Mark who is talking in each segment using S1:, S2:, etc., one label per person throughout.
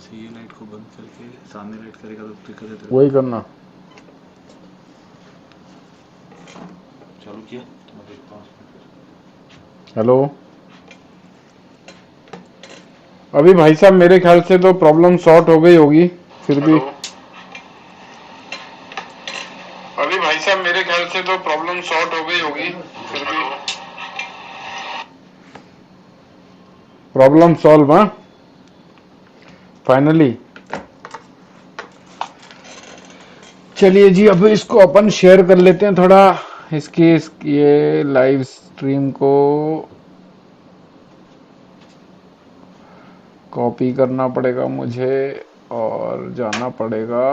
S1: बस ये लाइट को बंद करके सामने लाइट करेगा तो दिक्कत है तेरे
S2: वही करना।
S1: को। चालू किया तो मैं देखता हूँ इसमें फिर।
S2: हेलो, अभी भाई साहब मेरे ख्याल से तो प्रॉब्लम सॉर्ट हो गई होगी फिर भी। अभी भाई साहब मेरे ख्याल से तो प्रॉब्लम सॉर्ट हो गई होगी फिर भी। प्रॉब्लम सॉल्व, हाँ फाइनली। चलिए जी, अब इसको अपन शेयर कर लेते हैं थोड़ा। ये लाइव स्ट्रीम को कॉपी करना पड़ेगा मुझे और जाना पड़ेगा।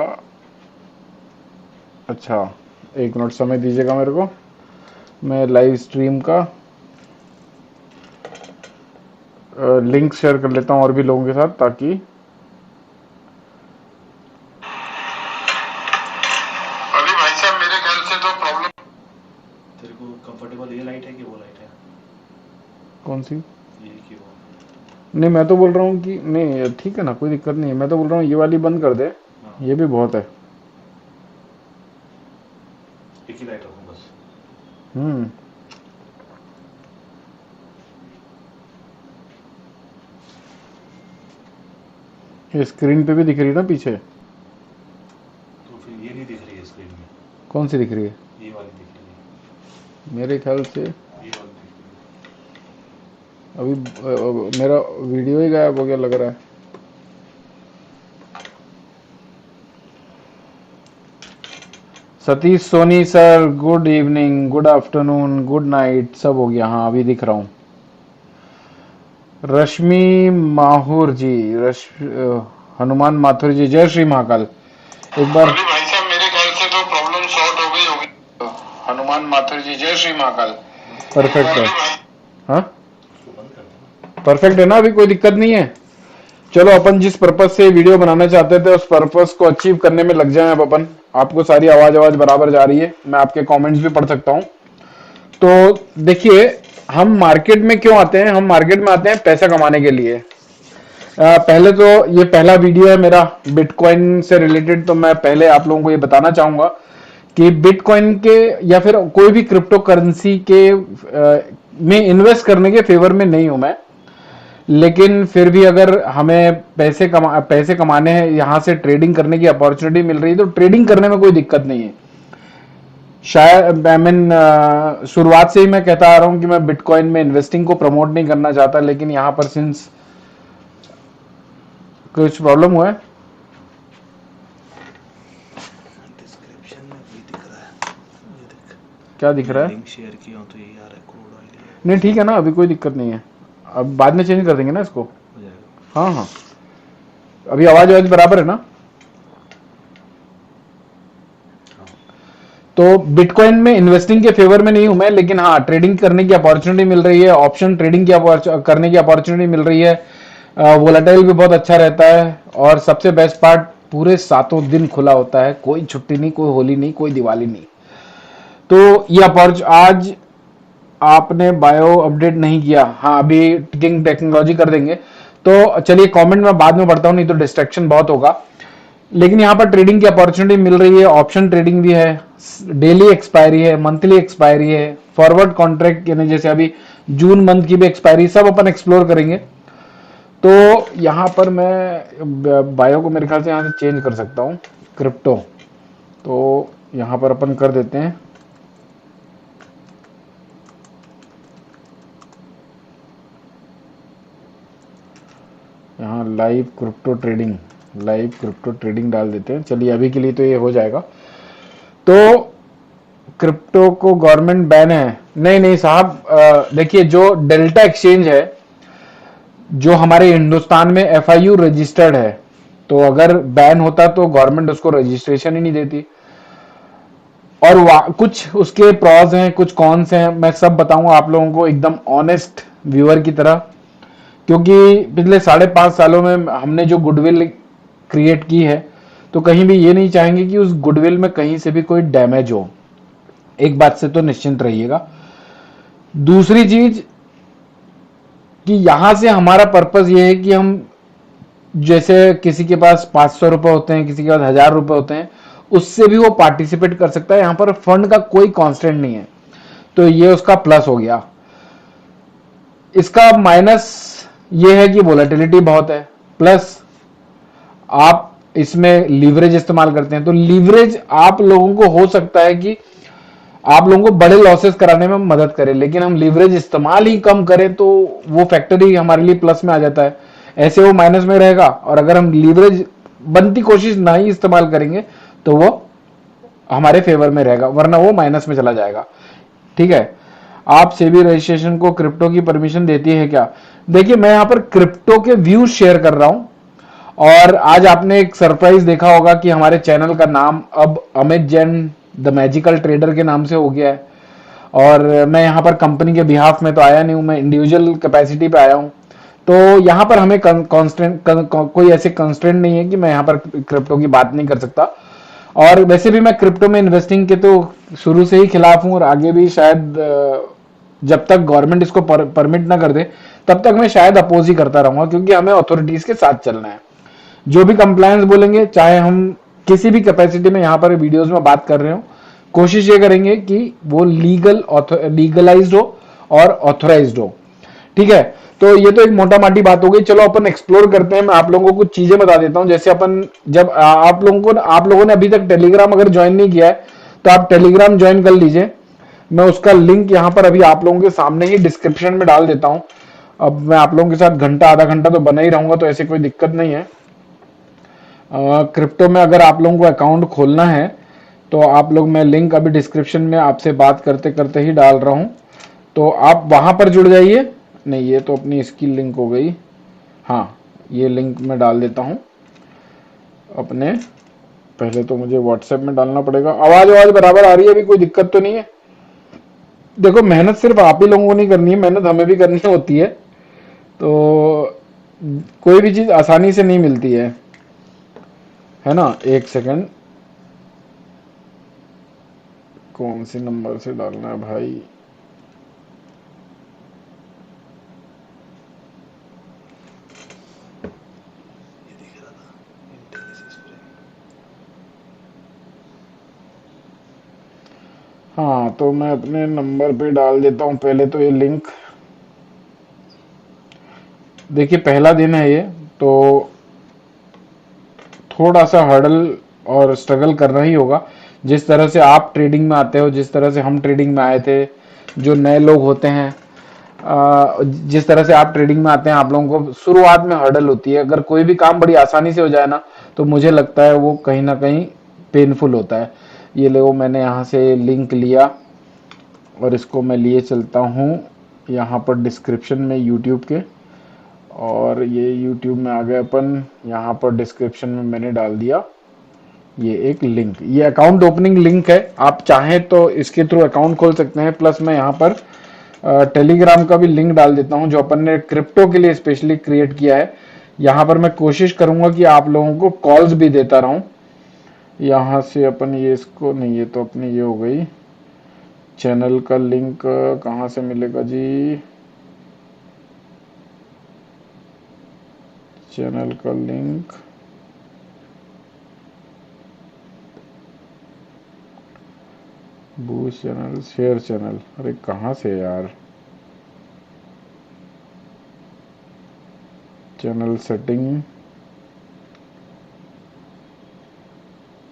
S2: अच्छा, एक मिनट समय दीजिएगा मेरे को। मैं लाइव स्ट्रीम का लिंक शेयर कर लेता हूं और भी लोगों के साथ, ताकि अभी भाई साहब मेरे ख्याल से तो प्रॉब्लम।
S1: तेरे को कंफर्टेबल ये लाइट है कि वो लाइट है?
S2: कौन सी?
S1: ये कि वो?
S2: नहीं, मैं तो बोल रहा हूँ कि नहीं, ठीक है ना, कोई दिक्कत नहीं है। मैं तो बोल रहा हूँ ये वाली बंद कर दे,
S1: हाँ,
S2: ये भी बहुत है।
S1: एक ही लाइट रखूँ बस।
S2: हम्म, ये स्क्रीन पे भी दिख रही है ना पीछे?
S1: तो फिर ये नहीं दिख रही है स्क्रीन में?
S2: कौन सी दिख रही है?
S1: ये वाली दिख रही
S2: मेरे ख्याल से
S1: है, ये वाली दिख रही है।
S2: अभी मेरा वीडियो ही गायब हो गया लग रहा है। Satish Soni sir, good evening, good afternoon, good night, सब हो गया। हाँ, अभी दिख रहा हूँ। रश्मि माहुर जी, हनुमान माथुर जी, जय श्री महाकाल। एक बार अभी भाई साहब मेरे ख्याल से तो प्रॉब्लम सॉर्ट हो गई होगी। हनुमान माथुर जी, जय श्री महाकाल। परफेक्ट है। हाँ,
S1: इसको बंद कर देना।
S2: परफेक्ट है ना, अभी कोई दिक्कत नहीं है। चलो, अपन जिस पर्पज से वीडियो बनाना चाहते थे उस पर्पज को अचीव करने में लग जाए अब अपन। आपको सारी आवाज बराबर जा रही है, मैं आपके कमेंट्स भी पढ़ सकता हूँ। तो देखिए, हम मार्केट में क्यों आते हैं? हम मार्केट में आते हैं पैसा कमाने के लिए। पहले तो ये पहला वीडियो है मेरा बिटकॉइन से रिलेटेड, तो मैं पहले आप लोगों को ये बताना चाहूंगा कि बिटकॉइन के या फिर कोई भी क्रिप्टो करेंसी के में इन्वेस्ट करने के फेवर में नहीं हूं मैं। लेकिन फिर भी अगर हमें पैसे कमाने हैं, यहां से ट्रेडिंग करने की अपॉर्चुनिटी मिल रही है, तो ट्रेडिंग करने में कोई दिक्कत नहीं है। शायद आई मीन शुरुआत से ही मैं कहता आ रहा हूं कि मैं बिटकॉइन में इन्वेस्टिंग को प्रमोट नहीं करना चाहता, लेकिन यहां पर सिंस कुछ प्रॉब्लम हुआ है।
S1: डिस्क्रिप्शन में भी दिख रहा है, ये देख।
S2: क्या दिख रहा है?
S1: लिंक शेयर किया हूँ तो ये आ रहा है, कोड ऑयल
S2: नहीं, ठीक है ना, अभी कोई दिक्कत नहीं है। अब बाद में चेंज कर देंगे ना इसको।
S1: हो जाएगा।
S2: हाँ हाँ, अभी आवाज बराबर है ना?
S1: हाँ,
S2: तो बिटकॉइन में इन्वेस्टिंग के फेवर में नहीं हूं मैं, लेकिन हाँ, ट्रेडिंग करने की अपॉर्चुनिटी मिल रही है, ऑप्शन ट्रेडिंग की करने की अपॉर्चुनिटी मिल रही है। वोलेटाइल भी बहुत अच्छा रहता है, और सबसे बेस्ट पार्ट, पूरे 7 दिन खुला होता है, कोई छुट्टी नहीं, कोई होली नहीं, कोई दिवाली नहीं। तो ये आज आपने बायो अपडेट नहीं किया? हाँ, अभी किंग टेक्नोलॉजी कर देंगे। तो चलिए, कमेंट में बाद में पढ़ता हूं, नहीं तो डिस्ट्रैक्शन बहुत होगा। लेकिन यहाँ पर ट्रेडिंग की अपॉर्चुनिटी मिल रही है, ऑप्शन ट्रेडिंग भी है, डेली एक्सपायरी है, मंथली एक्सपायरी है, फॉरवर्ड कॉन्ट्रैक्ट, यानी जैसे अभी जून मंथ की भी एक्सपायरी, सब अपन एक्सप्लोर करेंगे। तो यहाँ पर मैं बायो को मेरे ख्याल से यहाँ से चेंज कर सकता हूँ, क्रिप्टो। तो यहाँ पर अपन कर देते हैं यहाँ लाइव क्रिप्टो ट्रेडिंग डाल देते हैं। चलिए, अभी के लिए तो ये हो जाएगा। तो क्रिप्टो को गवर्नमेंट बैन है? नहीं नहीं साहब, देखिए, जो डेल्टा एक्सचेंज है, जो हमारे हिंदुस्तान में एफआईयू रजिस्टर्ड है, तो अगर बैन होता तो गवर्नमेंट उसको रजिस्ट्रेशन ही नहीं देती। और कुछ उसके प्रॉज हैं, कुछ कॉन्स हैं, मैं सब बताऊंगा आप लोगों को एकदम ऑनेस्ट व्यूअर की तरह। क्योंकि पिछले 5.5 सालों में हमने जो गुडविल क्रिएट की है, तो कहीं भी ये नहीं चाहेंगे कि उस गुडविल में कहीं से भी कोई डैमेज हो। एक बात से तो निश्चिंत रहिएगा। दूसरी चीज कि यहां से हमारा पर्पस ये है कि हम जैसे किसी के पास 500 रुपए होते हैं, किसी के पास 1000 रुपए होते हैं, उससे भी वो पार्टिसिपेट कर सकता है। यहाँ पर फंड का कोई कांस्टेंट नहीं है, तो ये उसका प्लस हो गया। इसका माइनस ये है कि वोलेटिलिटी बहुत है, प्लस आप इसमें लीवरेज इस्तेमाल करते हैं, तो लीवरेज आप लोगों को हो सकता है कि आप लोगों को बड़े लॉसेस कराने में मदद करे, लेकिन हम लीवरेज इस्तेमाल ही कम करें तो वो फैक्टर ही हमारे लिए प्लस में आ जाता है, ऐसे वो माइनस में रहेगा। और अगर हम लीवरेज बनती कोशिश ना ही इस्तेमाल करेंगे तो वो हमारे फेवर में रहेगा, वरना वो माइनस में चला जाएगा। ठीक है, आप सेबी रजिस्ट्रेशन को क्रिप्टो की परमिशन देती है क्या? देखिए, मैं यहां पर क्रिप्टो के व्यूज शेयर कर रहा हूं, और आज आपने एक सरप्राइज देखा होगा कि हमारे चैनल का नाम अब Amit Jain the magical trader के नाम से हो गया है। और मैं यहाँ पर कंपनी के बिहाफ में तो आया नहीं हूँ, मैं इंडिविजुअल कैपेसिटी पे आया हूँ। तो यहाँ पर हमें कोई ऐसे कंस्ट्रेंट नहीं है कि मैं यहाँ पर क्रिप्टो की बात नहीं कर सकता। और वैसे भी मैं क्रिप्टो में इन्वेस्टिंग के तो शुरू से ही खिलाफ हूँ, और आगे भी शायद जब तक गवर्नमेंट इसको परमिट ना कर दे तब तक मैं शायद अपोज ही करता रहूंगा, क्योंकि हमें अथॉरिटीज के साथ चलना है। जो भी कंप्लायंस बोलेंगे, चाहे हम किसी भी कैपेसिटी में यहाँ पर वीडियोस में बात कर रहे हो, कोशिश ये करेंगे कि वो लीगलाइज्ड हो और ऑथोराइज्ड हो। ठीक है, तो ये तो एक मोटा माटी बात हो गई। चलो अपन एक्सप्लोर करते हैं। मैं आप लोगों को कुछ चीजें बता देता हूं। जैसे अपन जब आप लोगों ने अभी तक टेलीग्राम अगर ज्वाइन नहीं किया है तो आप टेलीग्राम ज्वाइन कर लीजिए। मैं उसका लिंक यहाँ पर अभी आप लोगों के सामने ही डिस्क्रिप्शन में डाल देता हूँ। अब मैं आप लोगों के साथ घंटा आधा घंटा तो बना ही रहूंगा, तो ऐसे कोई दिक्कत नहीं है। क्रिप्टो में अगर आप लोगों को अकाउंट खोलना है तो आप लोग, मैं लिंक अभी डिस्क्रिप्शन में आपसे बात करते करते ही डाल रहा हूं, तो आप वहां पर जुड़ जाइए। नहीं, ये तो अपनी इसकी लिंक हो गई। हाँ, ये लिंक मैं डाल देता हूं अपने। पहले तो मुझे व्हाट्सएप में डालना पड़ेगा। आवाज बराबर आ रही है? अभी कोई दिक्कत तो नहीं है? देखो, मेहनत सिर्फ आप ही लोगों को नहीं करनी है, मेहनत हमें भी करनी होती है। तो कोई भी चीज आसानी से नहीं मिलती है ना। एक सेकंड, कौन से नंबर से डालना है भाई? हाँ, तो मैं अपने नंबर पे डाल देता हूं पहले तो ये लिंक। देखिए, पहला दिन है ये, तो थोड़ा सा हर्डल और स्ट्रगल करना ही होगा। जिस तरह से आप ट्रेडिंग में आते हो, जिस तरह से हम ट्रेडिंग में आए थे, जो नए लोग होते हैं, जिस तरह से आप ट्रेडिंग में आते हैं, आप लोगों को शुरुआत में हर्डल होती है। अगर कोई भी काम बड़ी आसानी से हो जाए ना, तो मुझे लगता है वो कहीं ना कहीं पेनफुल होता है। ये देखो, मैंने यहाँ से लिंक लिया और इसको मैं लिए चलता हूँ यहाँ पर डिस्क्रिप्शन में यूट्यूब के, और ये यूट्यूब में आ गए अपन। यहाँ पर डिस्क्रिप्शन में मैंने डाल दिया ये एक लिंक। ये अकाउंट ओपनिंग लिंक है, आप चाहें तो इसके थ्रू अकाउंट खोल सकते हैं। प्लस मैं यहाँ पर टेलीग्राम का भी लिंक डाल देता हूँ, जो अपन ने क्रिप्टो के लिए स्पेशली क्रिएट किया है। यहाँ पर मैं कोशिश करूंगा कि आप लोगों को कॉल्स भी देता रहूं। यहाँ से अपन ये इसको, नहीं, ये तो अपनी ये हो गई। चैनल का लिंक कहाँ से मिलेगा जी? चैनल का link, boost channel, share channel, अरे कहाँ से यार? चैनल सेटिंग,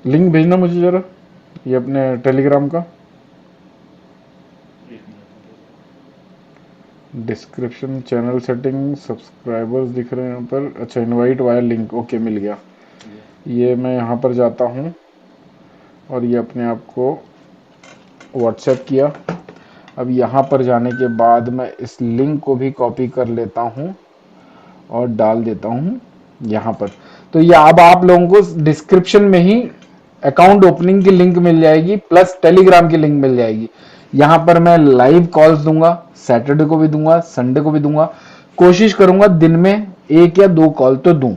S2: लिंक भेजना मुझे जरा, ये अपने टेलीग्राम का डिस्क्रिप्शन। चैनल सेटिंग, सब्सक्राइबर्स दिख रहे हैं यहाँ पर। अच्छा, इनवाइट वाया लिंक, ओके, मिल गया। ये मैं यहाँ पर जाता हूँ और ये अपने आप को व्हाट्सएप किया। अब यहाँ पर जाने के बाद मैं इस लिंक को भी कॉपी कर लेता हूँ और डाल देता हूँ यहाँ पर। तो ये अब आप लोगों को डिस्क्रिप्शन में ही अकाउंट ओपनिंग की लिंक मिल जाएगी, प्लस टेलीग्राम की लिंक मिल जाएगी। यहाँ पर मैं लाइव कॉल्स दूंगा, सैटरडे को भी दूंगा, संडे को भी दूंगा। कोशिश करूंगा दिन में 1 या 2 कॉल तो दूं।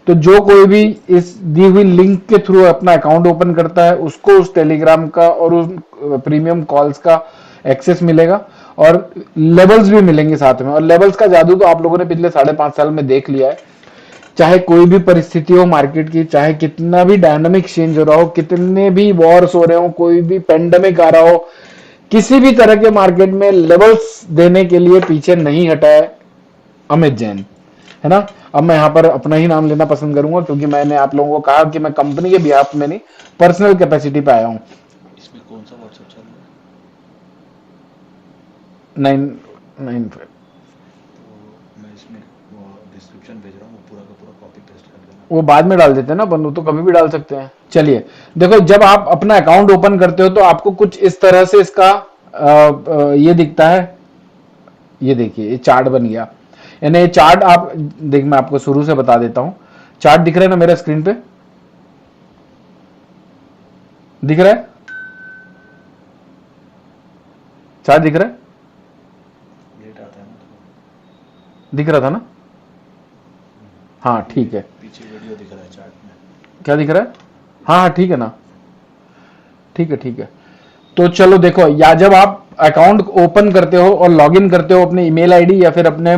S2: तो जो कोई भी इस दी हुई लिंक के थ्रू अपना अकाउंट ओपन करता है, उसको उस टेलीग्राम का और उस प्रीमियम कॉल्स का एक्सेस मिलेगा, और लेवल्स भी मिलेंगे साथ में। और लेवल्स का जादू तो आप लोगों ने पिछले 5.5 साल में देख लिया है चाहे कोई भी परिस्थिति हो मार्केट की, चाहे कितना भी डायनामिक चेंज हो रहा हो, कितने भी वॉर्स हो रहे हो, कोई भी पेंडेमिक आ रहा हो, किसी भी तरह के मार्केट में लेवल्स देने के लिए पीछे नहीं हटा है अमित जैन, है ना। अब मैं यहाँ पर अपना ही नाम लेना पसंद करूंगा क्योंकि मैंने आप लोगों को कहा कि मैं कंपनी के बिहाफ में नहीं, पर्सनल कैपेसिटी पे आया हूँ।
S1: इसमें कौन सा व्हाट्सएप चल रहा है?
S2: 995।
S1: तो मैं इसमें वो डिस्क्रिप्शन भेज रहा हूँ, वो पूरा का पूरा कॉपी पेस्ट कर देना।
S2: वो बाद में डाल देते हैं ना अपन, वो तो कभी भी डाल सकते हैं। चलिए देखो, जब आप अपना अकाउंट ओपन करते हो तो आपको कुछ इस तरह से इसका ये दिखता है। ये देखिए, ये चार्ट बन गया। यानी ये चार्ट आप देख, मैं आपको शुरू से बता देता हूं। चार्ट दिख रहा है ना मेरे स्क्रीन पे? दिख रहा है? चार्ट दिख रहा है?
S1: लेट आता है ना तो।
S2: दिख रहा था ना? हाँ ठीक है।
S1: पीछे वीडियो दिख रहा है चार्ट में।
S2: क्या दिख रहा है? हाँ हाँ ठीक है ना, ठीक है ठीक है। तो चलो देखो, या जब आप अकाउंट ओपन करते हो और लॉगिन करते हो अपने ईमेल आईडी या फिर अपने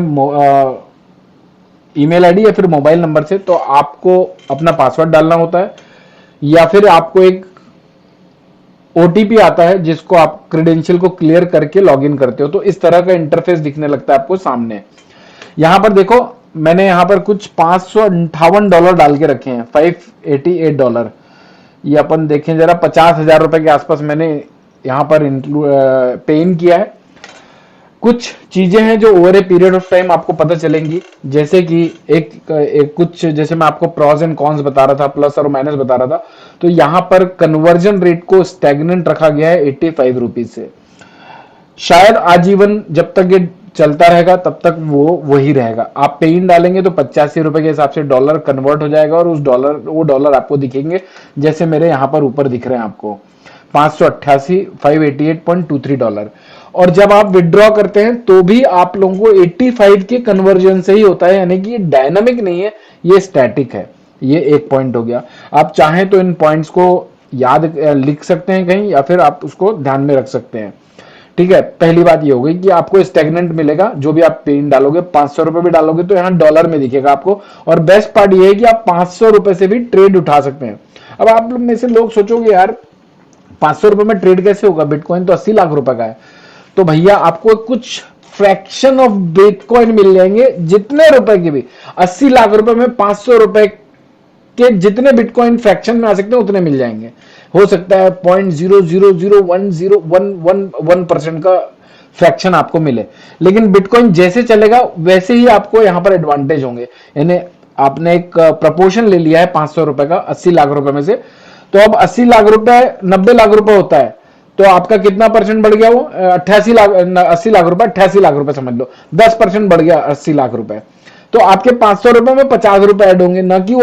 S2: ईमेल आईडी या फिर मोबाइल नंबर से, तो आपको अपना पासवर्ड डालना होता है या फिर आपको एक ओटीपी आता है जिसको आप क्रेडेंशियल को क्लियर करके लॉगिन करते हो। तो इस तरह का इंटरफेस दिखने लगता है आपको सामने। यहां पर देखो, मैंने यहां पर कुछ $558 डाल के रखे हैं, $588। ये अपन देखें जरा, 50,000 रुपए के आसपास मैंने यहां पर पे इन किया है। कुछ चीजें हैं जो over a period of time आपको पता चलेंगी, जैसे कि एक कुछ, जैसे मैं आपको प्रॉस एंड कॉन्स बता रहा था, प्लस और माइनस बता रहा था। तो यहां पर कन्वर्जन रेट को स्टैग्नेंट रखा गया है 85 रुपीज से। शायद आजीवन जब तक ये चलता रहेगा तब तक वो वही रहेगा। आप पे इन डालेंगे तो 85 रुपए के हिसाब से डॉलर कन्वर्ट हो जाएगा और वो डॉलर आपको दिखेंगे जैसे मेरे यहां पर ऊपर दिख रहे हैं आपको, 588.23 डॉलर। और जब आप विड्रॉ करते हैं तो भी आप लोगों को 85 के कन्वर्जन से ही होता है, यानी कि ये डायनामिक नहीं है, ये स्टैटिक है। ये एक पॉइंट हो गया। आप चाहें तो इन पॉइंट्स को याद लिख सकते हैं कहीं, या फिर आप उसको ध्यान में रख सकते हैं। ठीक है, पहली बात ये हो गई कि आपको स्टेगनेंट मिलेगा। जो भी आप पेन डालोगे, 500 रुपए भी डालोगे तो यहाँ डॉलर में दिखेगा आपको। और बेस्ट पार्ट ये है कि आप 500 रुपए से भी ट्रेड उठा सकते हैं। अब आप में से लोग सोचोगे यार 500 रुपए में ट्रेड कैसे होगा, बिटकॉइन तो 80 लाख रुपए का है। तो भैया आपको कुछ फ्रैक्शन ऑफ बिटकॉइन मिल जाएंगे, जितने रुपए की भी। 80 लाख रुपए में 500 रुपए के जितने बिटकॉइन फ्रैक्शन में आ सकते हैं उतने मिल जाएंगे। हो सकता है 0.0001011% का फ्रैक्शन आपको मिले, लेकिन बिटकॉइन जैसे चलेगा वैसे ही आपको यहां पर एडवांटेज होंगे। यानी आपने एक प्रपोर्शन ले लिया है 500 रुपए का 80 लाख रुपए में से, तो अब 80 लाख रुपए 90 लाख रुपए होता है, तो आपका कितना परसेंट बढ़ गया? वो 88 लाख, 80 लाख रुपए 88 लाख रुपए समझ लो, 10% बढ़ गया 80 लाख रुपए। तो आपके 500 रुपए में 50 रुपए ऐड होंगे, ना कि वो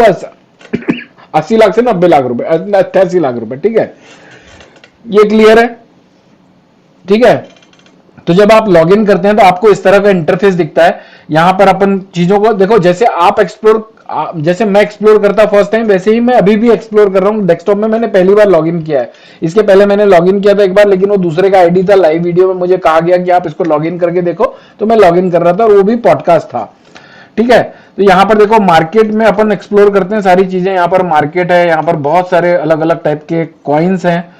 S2: 80 लाख से 90 लाख रुपए, 88 लाख रुपए। ठीक है, ये क्लियर है? ठीक है, तो जब आप लॉगिन करते हैं तो आपको इस तरह का इंटरफेस दिखता है। यहां पर अपन चीजों को देखो, जैसे आप जैसे मैं एक्सप्लोर करता फर्स्ट टाइम, वैसे ही मैं अभी भी एक्सप्लोर कर रहा हूं। डेस्कटॉप में मैंने पहली बार लॉगिन किया है। इसके पहले मैंने लॉगिन किया था एक बार, लेकिन वो दूसरे का आईडी था। लाइव वीडियो में मुझे कहा गया कि आप इसको लॉगिन करके देखो, तो मैं लॉगिन कर रहा था, और वो भी पॉडकास्ट था। ठीक है, तो यहां पर देखो मार्केट में अपन एक्सप्लोर करते हैं सारी चीजें। यहां पर मार्केट है, यहां पर बहुत सारे अलग अलग टाइप के कॉइन्स हैं।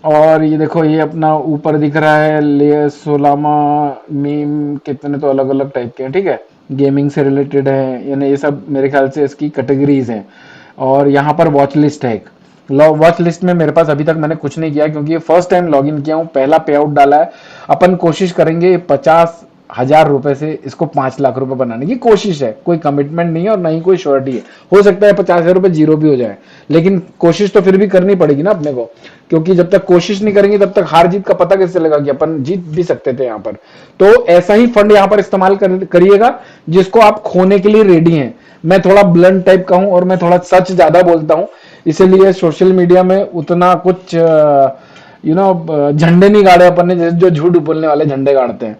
S2: और ये देखो, ये अपना ऊपर दिख रहा है ले सोलामा मीम, कितने तो अलग अलग टाइप के हैं। ठीक है, गेमिंग से रिलेटेड है, यानी ये सब मेरे ख्याल से इसकी कैटेगरीज हैं। और यहाँ पर वॉच लिस्ट है एक। वॉच लिस्ट में मेरे पास अभी तक मैंने कुछ नहीं किया, क्योंकि ये फर्स्ट टाइम लॉगिन किया हूँ, पहला पे आउट डाला है। अपन कोशिश करेंगे 50,000 रुपए से इसको 5 लाख रुपए बनाने की कोशिश है। कोई कमिटमेंट नहीं है और ना ही कोई श्योरिटी है। हो सकता है 50,000 रुपए जीरो भी हो जाए, लेकिन कोशिश तो फिर भी करनी पड़ेगी ना अपने को, क्योंकि जब तक कोशिश नहीं करेंगे तब तक हार जीत का पता कैसे चलेगा कि अपन जीत भी सकते थे यहाँ पर। तो ऐसा ही फंड यहाँ पर इस्तेमाल करिएगा जिसको आप खोने के लिए रेडी हैं। मैं थोड़ा ब्लंट टाइप का हूं और मैं थोड़ा सच ज्यादा बोलता हूं, इसीलिए सोशल मीडिया में उतना कुछ झंडे नहीं गाड़े अपन ने, जैसे जो झूठ बोलने वाले झंडे गाड़ते हैं।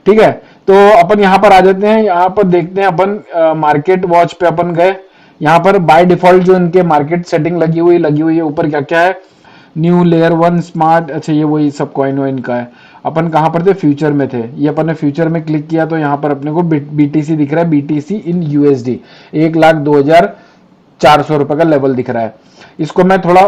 S2: ठीक है, तो अपन यहाँ पर आ जाते हैं। यहाँ पर देखते हैं अपन मार्केट वॉच पे अपन गए। यहाँ पर बाय डिफॉल्ट जो इनके मार्केट सेटिंग लगी हुई है ऊपर क्या क्या है, न्यू लेयर 1 स्मार्ट, अच्छा ये वही सब कॉइन वो इनका है। अपन कहाँ पर थे, फ्यूचर में थे। ये अपन ने फ्यूचर में क्लिक किया तो यहाँ पर अपने को बीटीसी दिख रहा है, बीटीसी इन यूएसडी 1,02,400 रुपए का लेवल दिख रहा है। इसको मैं थोड़ा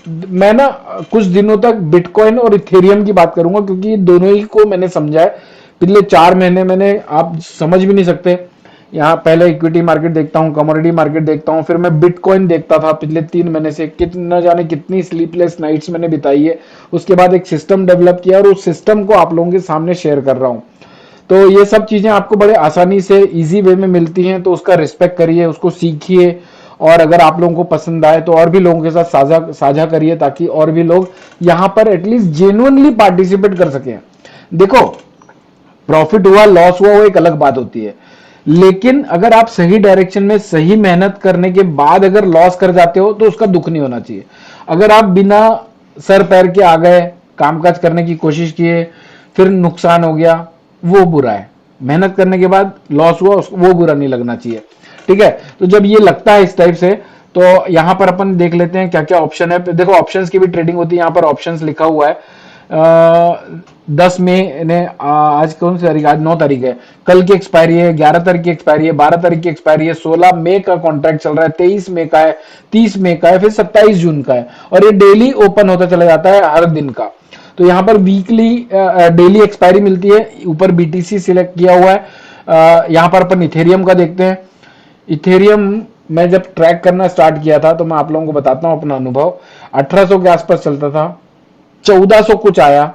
S2: मैं ना कुछ दिनों तक बिटकॉइन और इथेरियम की बात करूंगा, क्योंकि दोनों ही को मैंने समझा है। पिछले 4 महीने मैंने, आप समझ भी नहीं सकते, यहाँ पहले इक्विटी मार्केट देखता हूँ, कमोडिटी मार्केट देखता हूँ, फिर मैं बिटकॉइन देखता था। पिछले 3 महीने से कितना जाने कितनी स्लीपलेस नाइट्स मैंने बिताई है। उसके बाद एक सिस्टम डेवलप किया और उस सिस्टम को आप लोगों के सामने शेयर कर रहा हूँ। तो ये सब चीजें आपको बड़े आसानी से इजी वे में मिलती हैं, तो उसका रिस्पेक्ट करिए, उसको सीखिए, और अगर आप लोगों को पसंद आए तो और भी लोगों के साथ साझा करिए, ताकि और भी लोग यहाँ पर एटलीस्ट जेन्युइनली पार्टिसिपेट कर सकें। देखो, प्रॉफिट हुआ लॉस हुआ वो एक अलग बात होती है, लेकिन अगर आप सही डायरेक्शन में सही मेहनत करने के बाद अगर लॉस कर जाते हो तो उसका दुख नहीं होना चाहिए। अगर आप बिना सर पैर के आ गए, कामकाज करने की कोशिश किए, फिर नुकसान हो गया, वो बुरा है। मेहनत करने के बाद लॉस हुआ वो बुरा नहीं लगना चाहिए, ठीक है। तो जब ये लगता है इस टाइप से, तो यहां पर अपन देख लेते हैं क्या क्या ऑप्शन है। देखो, ऑप्शंस की भी ट्रेडिंग होती है। यहाँ पर ऑप्शंस लिखा हुआ है 10 मई ने, आज कौन सी तारीख, आज 9 तारीख है, कल की एक्सपायरी है, 11 तारीख की एक्सपायरी है, 12 तारीख की एक्सपायरी है, 16 मई का कॉन्ट्रैक्ट चल रहा है, 23 मई का है, 30 मई का है, फिर 27 जून का है, और ये डेली ओपन होता चला जाता है हर दिन का। तो यहाँ पर वीकली डेली एक्सपायरी मिलती है। ऊपर बीटीसी सिलेक्ट किया हुआ है। यहाँ पर अपन इथेरियम का देखते हैं। इथेरियम मैं जब ट्रैक करना स्टार्ट किया था, तो मैं आप लोगों को बताता हूं अपना अनुभव, 1800 के आसपास चलता था, 1400 कुछ आया,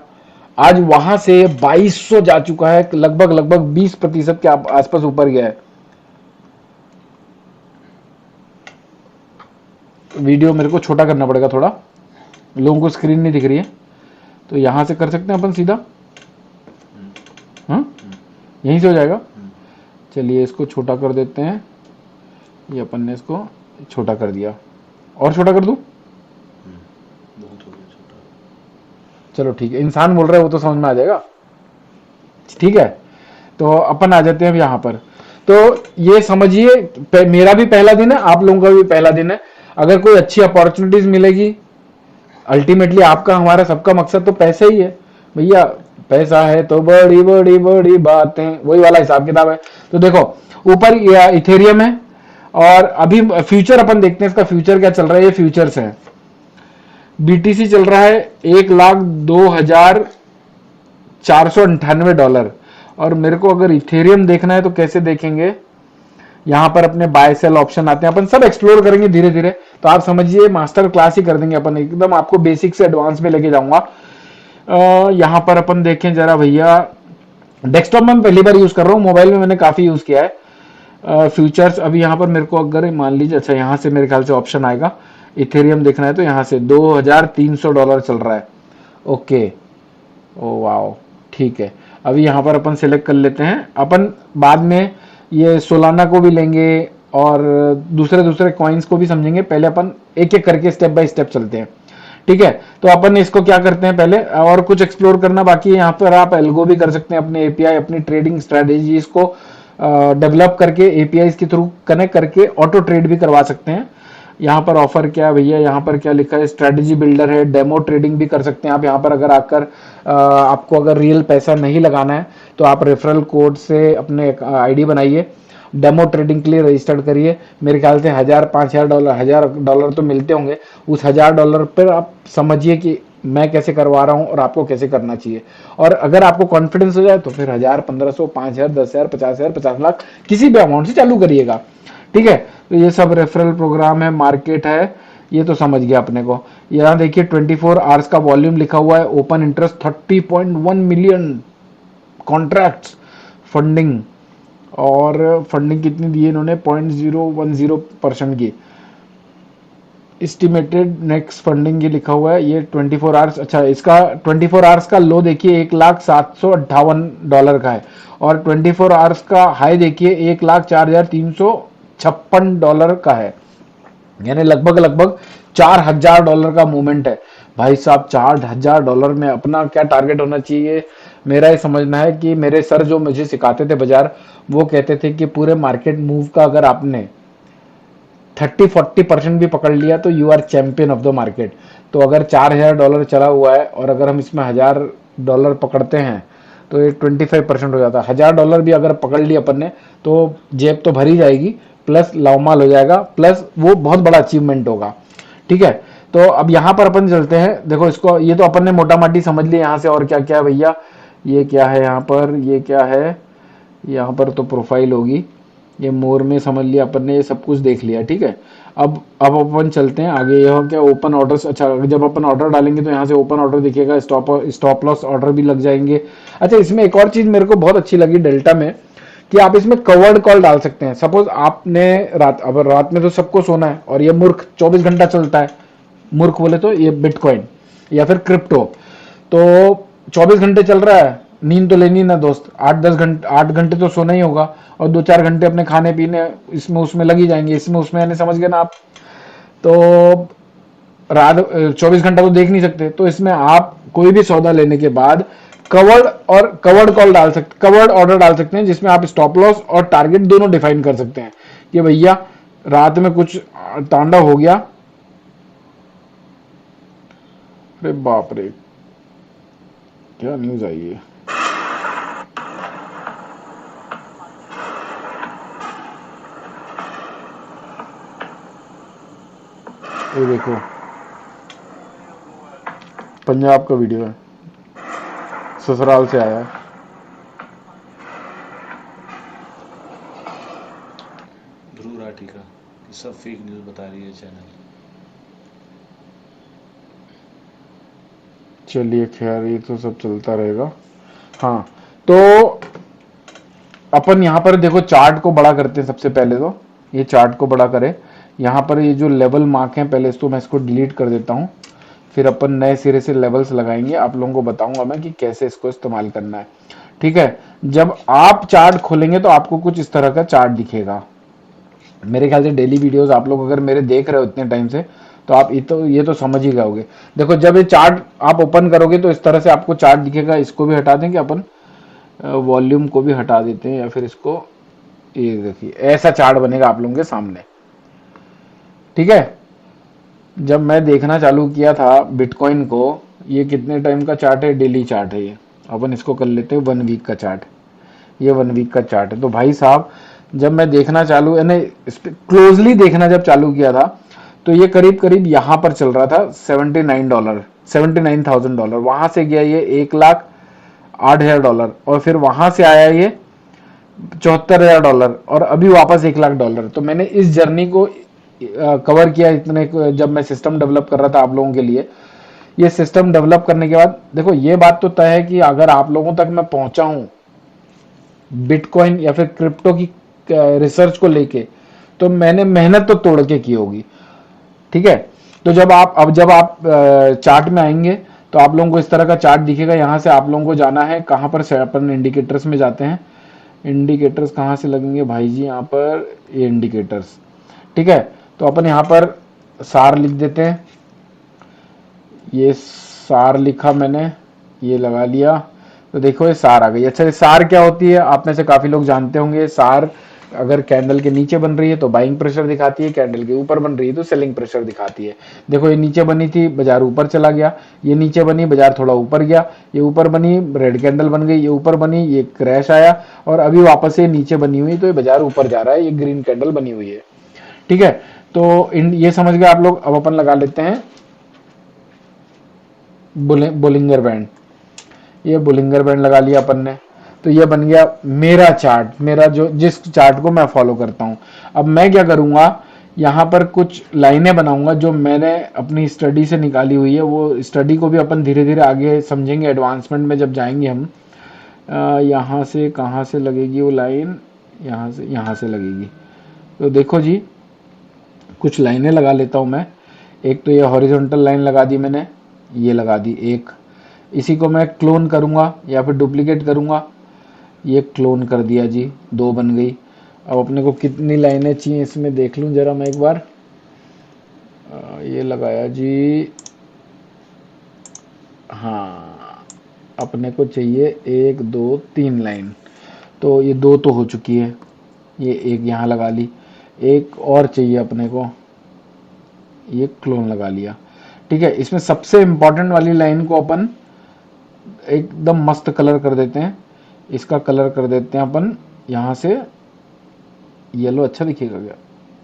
S2: आज वहां से 2200 जा चुका है, लगभग 20% के आसपास ऊपर गया है। वीडियो मेरे को छोटा करना पड़ेगा थोड़ा, लोगों को स्क्रीन नहीं दिख रही है, तो यहां से कर सकते हैं अपन सीधा, हाँ यहीं से हो जाएगा। चलिए इसको छोटा कर देते हैं, ये अपन ने इसको छोटा कर दिया, और छोटा कर दूं,
S1: बहुत हो गया छोटा।
S2: चलो ठीक है, इंसान बोल रहे हैं वो तो समझ में आ जाएगा, ठीक है। तो अपन आ जाते हैं अब यहाँ पर। तो ये समझिए, मेरा भी पहला दिन है, आप लोगों का भी पहला दिन है। अगर कोई अच्छी अपॉर्चुनिटीज मिलेगी, अल्टीमेटली आपका हमारा सबका मकसद तो पैसा ही है भैया, पैसा है तो बड़ी बड़ी बड़ी बातें, वही वाला हिसाब किताब है। तो देखो, ऊपर इथेरियम है, और अभी फ्यूचर अपन देखते हैं, इसका फ्यूचर क्या चल रहा है। ये फ्यूचर्स है, बीटीसी चल रहा है $1,02,498, और मेरे को अगर इथेरियम देखना है तो कैसे देखेंगे, यहां पर अपने बाय सेल ऑप्शन आते हैं, अपन सब एक्सप्लोर करेंगे धीरे धीरे। तो आप समझिए मास्टर क्लास ही कर देंगे अपन, एकदम आपको बेसिक से एडवांस में लेके जाऊंगा। यहां पर अपन देखें जरा भैया, डेस्कटॉप में पहली बार यूज कर रहा हूँ, मोबाइल में मैंने काफी यूज किया है फ्यूचर्स। अभी यहाँ पर मेरे को अगर मान लीजिए, अच्छा यहाँ से मेरे ख्याल से ऑप्शन आएगा, इथेरियम देखना है तो यहाँ से $2,300 चल रहा है। ओके, ओ वाओ, ठीक है। अभी यहाँ पर अपन सिलेक्ट कर लेते हैं, अपन बाद में ये सोलाना को भी लेंगे और दूसरे दूसरे कॉइन्स को भी समझेंगे। पहले अपन एक एक करके स्टेप बाय स्टेप चलते हैं, ठीक है। तो अपन इसको क्या करते हैं, पहले और कुछ एक्सप्लोर करना बाकी है। यहाँ पर आप एल्गो भी कर सकते हैं, अपने एपीआई, अपनी ट्रेडिंग स्ट्रेटेजीज को डेवलप करके एपीआई के थ्रू कनेक्ट करके ऑटो ट्रेड भी करवा सकते हैं। यहाँ पर ऑफर क्या है भैया, यहाँ पर क्या लिखा है, स्ट्रेटेजी बिल्डर है, डेमो ट्रेडिंग भी कर सकते हैं आप। यहाँ पर अगर आकर आपको अगर रियल पैसा नहीं लगाना है तो आप रेफरल कोड से अपने आईडी बनाइए, डेमो ट्रेडिंग के लिए रजिस्टर्ड करिए। मेरे ख्याल से $1,000, $5,000 तो मिलते होंगे। उस $1,000 पर आप समझिए कि मैं कैसे करवा रहा हूं और आपको कैसे करना चाहिए। और अगर आपको कॉन्फिडेंस हो जाए तो फिर 1,000, 1,500, 5,000, 10,000, 50,000, 50 लाख किसी भी अमाउंट से चालू करिएगा, ठीक है। तो ये सब रेफरल प्रोग्राम है, मार्केट है, ये तो समझ गया अपने को। यहाँ देखिए 24 आवर्स का वॉल्यूम लिखा हुआ है, open interest 30.1 million contracts, funding, और फंडिंग कितनी दी है इन्होंने, 0.010% की। एस्टिमेटेड नेक्स्ट फंडिंग ये लिखा हुआ है, ये 24 आवर्स, अच्छा इसका 24 आवर्स का लो देखिए $1,758 का है, और 24 आवर्स का हाई देखिए $1,04,356 का है, यानी लगभग $4,000 का मूवमेंट है। भाई साहब, $4,000 में अपना क्या टारगेट होना चाहिए, मेरा ये समझना है कि मेरे सर जो मुझे सिखाते थे बाजार, वो कहते थे कि पूरे मार्केट मूव का अगर आपने 30-40% भी पकड़ लिया तो you are champion of the market. तो अगर $4,000 चला हुआ है और अगर हम इसमें 1,000 $1000 पकड़ते हैं तो ये 25% हो जाता है। $1000 भी अगर पकड़ लिया अपन ने तो जेब तो भरी जाएगी, प्लस लाउमाल हो जाएगा, प्लस वो बहुत बड़ा अचीवमेंट होगा। ठीक है, तो अब यहाँ पर अपन चलते हैं। देखो इसको, ये तो अपन ने मोटा माटी समझ लिया यहाँ से। और क्या क्या है भैया, ये क्या है यहाँ पर, ये क्या है यहाँ पर, तो प्रोफाइल होगी, ये मोर में समझ लिया अपन ने, ये सब कुछ देख लिया। ठीक है, अब अपन चलते हैं आगे। यह क्या, ओपन ऑर्डर्स। अच्छा, जब अपन ऑर्डर डालेंगे तो यहाँ से ओपन ऑर्डर दिखेगा, स्टॉप लॉस ऑर्डर भी लग जाएंगे। अच्छा, इसमें एक और चीज मेरे को बहुत अच्छी लगी डेल्टा में, कि आप इसमें कवर्ड कॉल डाल सकते हैं। सपोज आपने अब रात में तो सबको सोना है और ये मूर्ख 24 घंटा चलता है, मूर्ख बोले तो ये बिटकॉइन या फिर क्रिप्टो, तो 24 घंटे चल रहा है, नींद तो लेनी ना दोस्त, 8 घंटे तो सोना ही होगा, और 2-4 घंटे अपने खाने पीने इसमें उसमें लगी जाएंगे, इसमें उसमें, यानी समझ गए ना आप। तो रात 24 घंटा तो देख नहीं सकते, तो इसमें आप कोई भी सौदा लेने के बाद कवर्ड कॉल डाल सकते, कवर्ड ऑर्डर डाल सकते हैं, जिसमें आप स्टॉप लॉस और टारगेट दोनों डिफाइन कर सकते हैं कि भैया रात में कुछ तांडव हो गया। अरे बाप रे, क्या न्यूज आई है। ये देखो, पंजाब का वीडियो है, ससुराल से आया है।
S1: ध्रुव राठी का, ये सब फेक न्यूज बता रही है चैनल।
S2: चलिए खैर, ये तो सब चलता रहेगा। हाँ, तो अपन यहाँ पर देखो चार्ट को बड़ा करते हैं। सबसे पहले तो ये चार्ट को बड़ा करें। यहाँ पर ये जो लेवल मार्क हैं, पहले इसको मैं इसको डिलीट कर देता हूँ, फिर अपन नए सिरे से लेवल्स लगाएंगे। आप लोगों को बताऊंगा मैं कि कैसे इसको इस्तेमाल करना है। ठीक है, जब आप चार्ट खोलेंगे तो आपको कुछ इस तरह का चार्ट दिखेगा। मेरे ख्याल से डेली वीडियोस आप लोग अगर मेरे देख रहे हो इतने टाइम से, तो आप ये तो समझ ही गए। देखो, जब ये चार्ट आप ओपन करोगे तो इस तरह से आपको चार्ट दिखेगा। इसको भी हटा देंगे अपन, वॉल्यूम को भी हटा देते हैं, या फिर इसको, ये देखिए ऐसा चार्ट बनेगा आप लोगों के सामने। ठीक है, जब मैं देखना चालू किया था बिटकॉइन को, ये कितने टाइम का चार्ट है, डेली चार्ट है ये। अपन इसको कर लेते हैं 1 वीक का चार्ट। ये 1 वीक का चार्ट है। तो भाई साहब, जब मैं देखना चालू, यानी क्लोजली देखना जब चालू किया था, तो ये करीब करीब यहाँ पर चल रहा था $79, $79,000। वहां से गया ये $1,08,000, और फिर वहां से आया ये $74,000, और अभी वापस $1,00,000। तो मैंने इस जर्नी को कवर किया इतने, जब मैं सिस्टम डेवलप कर रहा था आप लोगों के लिए। ये सिस्टम डेवलप करने के बाद देखो, ये बात तो तय है कि अगर आप लोगों तक मैं पहुंचा हूं बिटकॉइन या फिर क्रिप्टो की रिसर्च को लेके, तो मैंने मेहनत तो तोड़ के की होगी। ठीक है, तो जब आप चार्ट में आएंगे तो आप लोगों को इस तरह का चार्ट दिखेगा। यहां से आप लोगों को जाना है कहां पर, से अपन इंडिकेटर्स में जाते हैं। इंडिकेटर्स कहां से लगेंगे भाई जी, यहाँ पर ये इंडिकेटर्स। ठीक है, तो अपन यहाँ पर सार लिख देते हैं। ये सार लिखा मैंने, ये लगा लिया, तो देखो ये सार आ गई। अच्छा, ये सार क्या होती है, आप में से काफी लोग जानते होंगे। सार अगर कैंडल के नीचे बन रही है तो बाइंग प्रेशर दिखाती है, कैंडल के ऊपर बन रही है तो सेलिंग प्रेशर दिखाती है। देखो, ये नीचे बनी थी, बाजार ऊपर चला गया, ये नीचे बनी, बाजार थोड़ा ऊपर गया, ये ऊपर बनी, रेड कैंडल बन गई, ये ऊपर बनी, ये क्रैश आया, और अभी वापस से नीचे बनी हुई, तो ये बाजार ऊपर जा रहा है, ये ग्रीन कैंडल बनी हुई है। ठीक है, तो ये समझ गए आप लोग। अब अपन लगा लेते हैं बोलिंगर बैंड। ये बोलिंगर बैंड लगा लिया अपन ने, तो ये बन गया मेरा चार्ट, मेरा जो जिस चार्ट को मैं फॉलो करता हूं। अब मैं क्या करूंगा, यहाँ पर कुछ लाइनें बनाऊंगा जो मैंने अपनी स्टडी से निकाली हुई है। वो स्टडी को भी अपन धीरे धीरे आगे समझेंगे, एडवांसमेंट में जब जाएंगे हम। यहाँ से कहाँ से लगेगी वो लाइन, यहाँ से लगेगी। तो देखो जी, कुछ लाइनें लगा लेता हूं मैं। एक तो ये हॉरिजॉन्टल लाइन लगा दी मैंने, ये लगा दी एक। इसी को मैं क्लोन करूंगा या फिर डुप्लीकेट करूंगा, ये क्लोन कर दिया जी, 2 बन गई। अब अपने को कितनी लाइनें चाहिए इसमें देख लूं जरा मैं एक बार। ये लगाया जी, हाँ, अपने को चाहिए 1 2 3 लाइन, तो ये 2 तो हो चुकी है, ये एक यहाँ लगा ली, एक और चाहिए अपने को, ये क्लोन लगा लिया। ठीक है, इसमें सबसे इंपॉर्टेंट वाली लाइन को अपन एकदम मस्त कलर कर देते हैं। इसका कलर कर देते हैं अपन यहाँ से येलो, अच्छा दिखेगा क्या?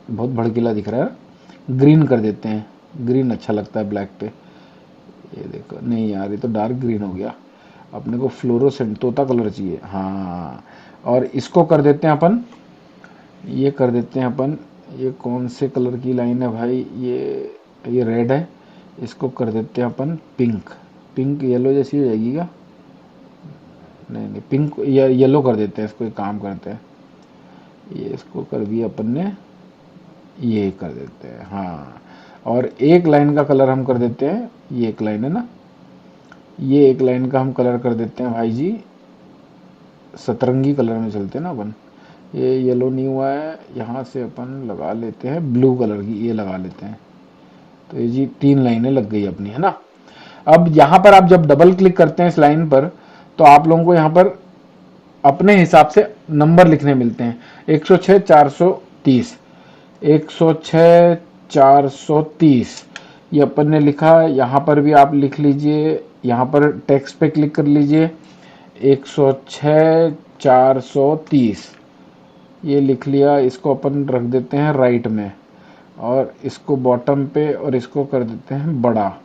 S2: बहुत भड़कीला दिख रहा है। ग्रीन कर देते हैं, ग्रीन अच्छा लगता है ब्लैक पे। ये देखो, नहीं यार ये तो डार्क ग्रीन हो गया, अपने को फ्लोरोसेंट तोता कलर चाहिए। हाँ, और इसको कर देते हैं अपन, ये कर देते हैं अपन, ये कौन से कलर की लाइन है भाई, ये रेड है, इसको कर देते हैं अपन पिंक। पिंक येलो जैसी हो जाएगी क्या? नहीं नहीं, पिंक या येलो कर देते हैं इसको, एक काम करते हैं, ये इसको कर दिया अपन ने, ये कर देते हैं। हाँ, और एक लाइन का कलर हम कर देते हैं, ये एक लाइन है ना, ये एक लाइन का हम कलर कर देते हैं भाई जी, सतरंगी कलर में चलते हैं ना अपन। ये येलो नहीं हुआ है, यहाँ से अपन लगा लेते हैं ब्लू कलर की, ये लगा लेते हैं। तो ये जी 3 लाइनें लग गई अपनी, है ना। अब यहाँ पर आप जब डबल क्लिक करते हैं इस लाइन पर, तो आप लोगों को यहाँ पर अपने हिसाब से नंबर लिखने मिलते हैं। 106 430, 106 430 ये अपन ने लिखा। यहाँ पर भी आप लिख लीजिए, यहाँ पर टेक्स्ट पे क्लिक कर लीजिए, 106 430 ये लिख लिया। इसको अपन रख देते हैं राइट में, और इसको बॉटम पे, और इसको कर देते हैं बड़ा,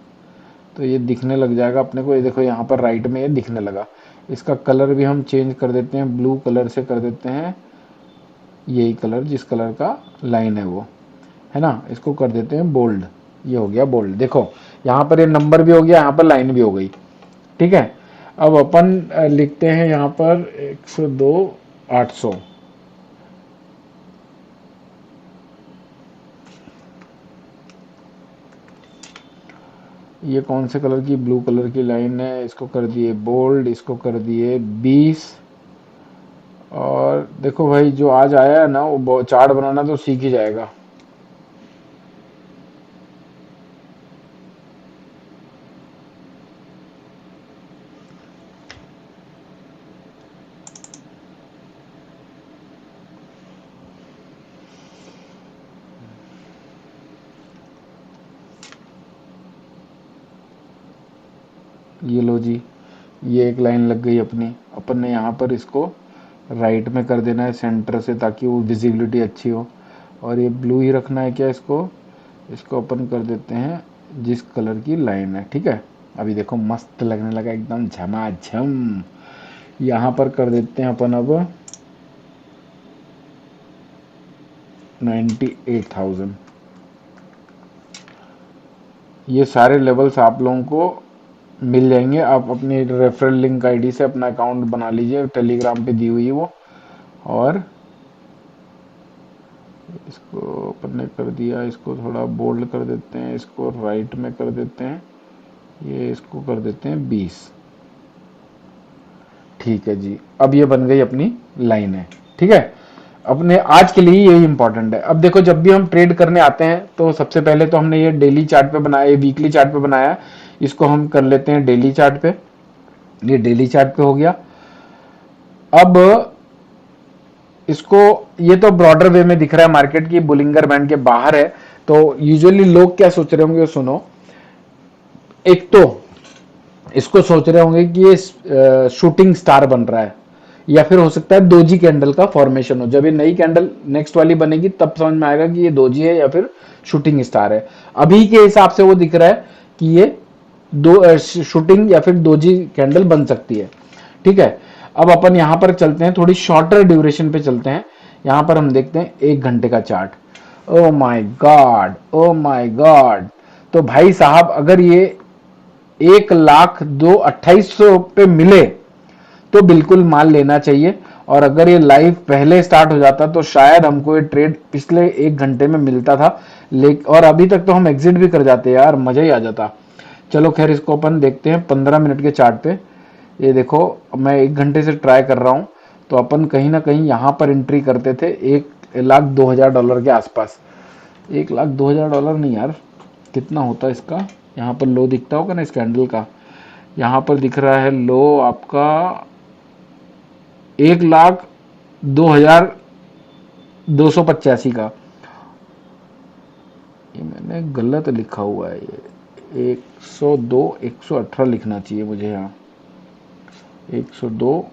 S2: तो ये दिखने लग जाएगा अपने को। ये देखो यहाँ पर राइट में ये दिखने लगा। इसका कलर भी हम चेंज कर देते हैं, ब्लू कलर से कर देते हैं, यही कलर जिस कलर का लाइन है वो, है ना। इसको कर देते हैं बोल्ड, ये हो गया बोल्ड। देखो यहाँ पर ये नंबर भी हो गया, यहाँ पर लाइन भी हो गई, ठीक है। अब अपन लिखते हैं यहाँ पर 102 800, ये कौन से कलर की, ब्लू कलर की लाइन है, इसको कर दिए बोल्ड, इसको कर दिए 20। और देखो भाई जो आज आया है ना, वो चार्ट बनाना तो सीख ही जाएगा। ये लो जी, ये एक लाइन लग गई अपनी। अपन ने यहाँ पर इसको राइट में कर देना है सेंटर से, ताकि वो विजिबिलिटी अच्छी हो। और ये ब्लू ही रखना है क्या इसको, इसको अपन कर देते हैं जिस कलर की लाइन है, ठीक है। अभी देखो मस्त लगने लगा, एकदम झमाझम। यहाँ पर कर देते हैं अपन अब 98,000। ये सारे लेवल्स आप लोगों को मिल जाएंगे। आप अपनी रेफरल लिंक आईडी से अपना अकाउंट बना लीजिए, टेलीग्राम पे दी हुई है वो। और इसको अपन ने कर दिया, इसको थोड़ा बोल्ड कर देते हैं, इसको राइट में कर देते हैं, ये इसको कर देते हैं 20, ठीक है जी। अब ये बन गई अपनी लाइन है, ठीक है। अपने आज के लिए यही इंपॉर्टेंट है। अब देखो जब भी हम ट्रेड करने आते हैं, तो सबसे पहले तो हमने ये डेली चार्ट पे बनाया, वीकली चार्ट पे बनाया, इसको हम कर लेते हैं डेली चार्ट पे। ये डेली चार्ट पे हो गया। अब इसको, ये तो ब्रॉडर वे में दिख रहा है मार्केट की, बुलिंगर बैंड के बाहर है। तो यूजुअली लोग क्या सोच रहे होंगे, सुनो, एक तो इसको सोच रहे होंगे कि ये शूटिंग स्टार बन रहा है, या फिर हो सकता है दोजी कैंडल का फॉर्मेशन हो। जब ये नई कैंडल नेक्स्ट वाली बनेगी तब समझ में आएगा कि ये दोजी है या फिर शूटिंग स्टार है। अभी के हिसाब से वो दिख रहा है कि ये दो शूटिंग या फिर दोजी कैंडल बन सकती है, ठीक है। अब अपन यहां पर चलते हैं, थोड़ी शॉर्टर ड्यूरेशन पे चलते हैं। यहां पर हम देखते हैं 1 घंटे का chart. Oh my God, oh my God. तो भाई साहब अगर ये 1,02,2800 पे मिले तो बिल्कुल माल लेना चाहिए। और अगर ये लाइव पहले स्टार्ट हो जाता तो शायद हमको ये ट्रेड पिछले 1 घंटे में मिलता था, लेकिन और अभी तक तो हम एग्जिट भी कर जाते यार, मजा ही आ जाता। चलो खैर, इसको अपन देखते हैं 15 मिनट के चार्ट पे। ये देखो मैं 1 घंटे से ट्राई कर रहा हूं, तो अपन कहीं ना कहीं यहां पर एंट्री करते थे $1,02,000 के आसपास। $1,02,000 नहीं यार, कितना होता इसका। यहाँ पर लो दिखता होगा ना इस कैंडल का, यहाँ पर दिख रहा है लो आपका 1,02,285 का। ये मैंने गलत लिखा हुआ है, ये 102 118 लिखना चाहिए मुझे यहाँ। 102,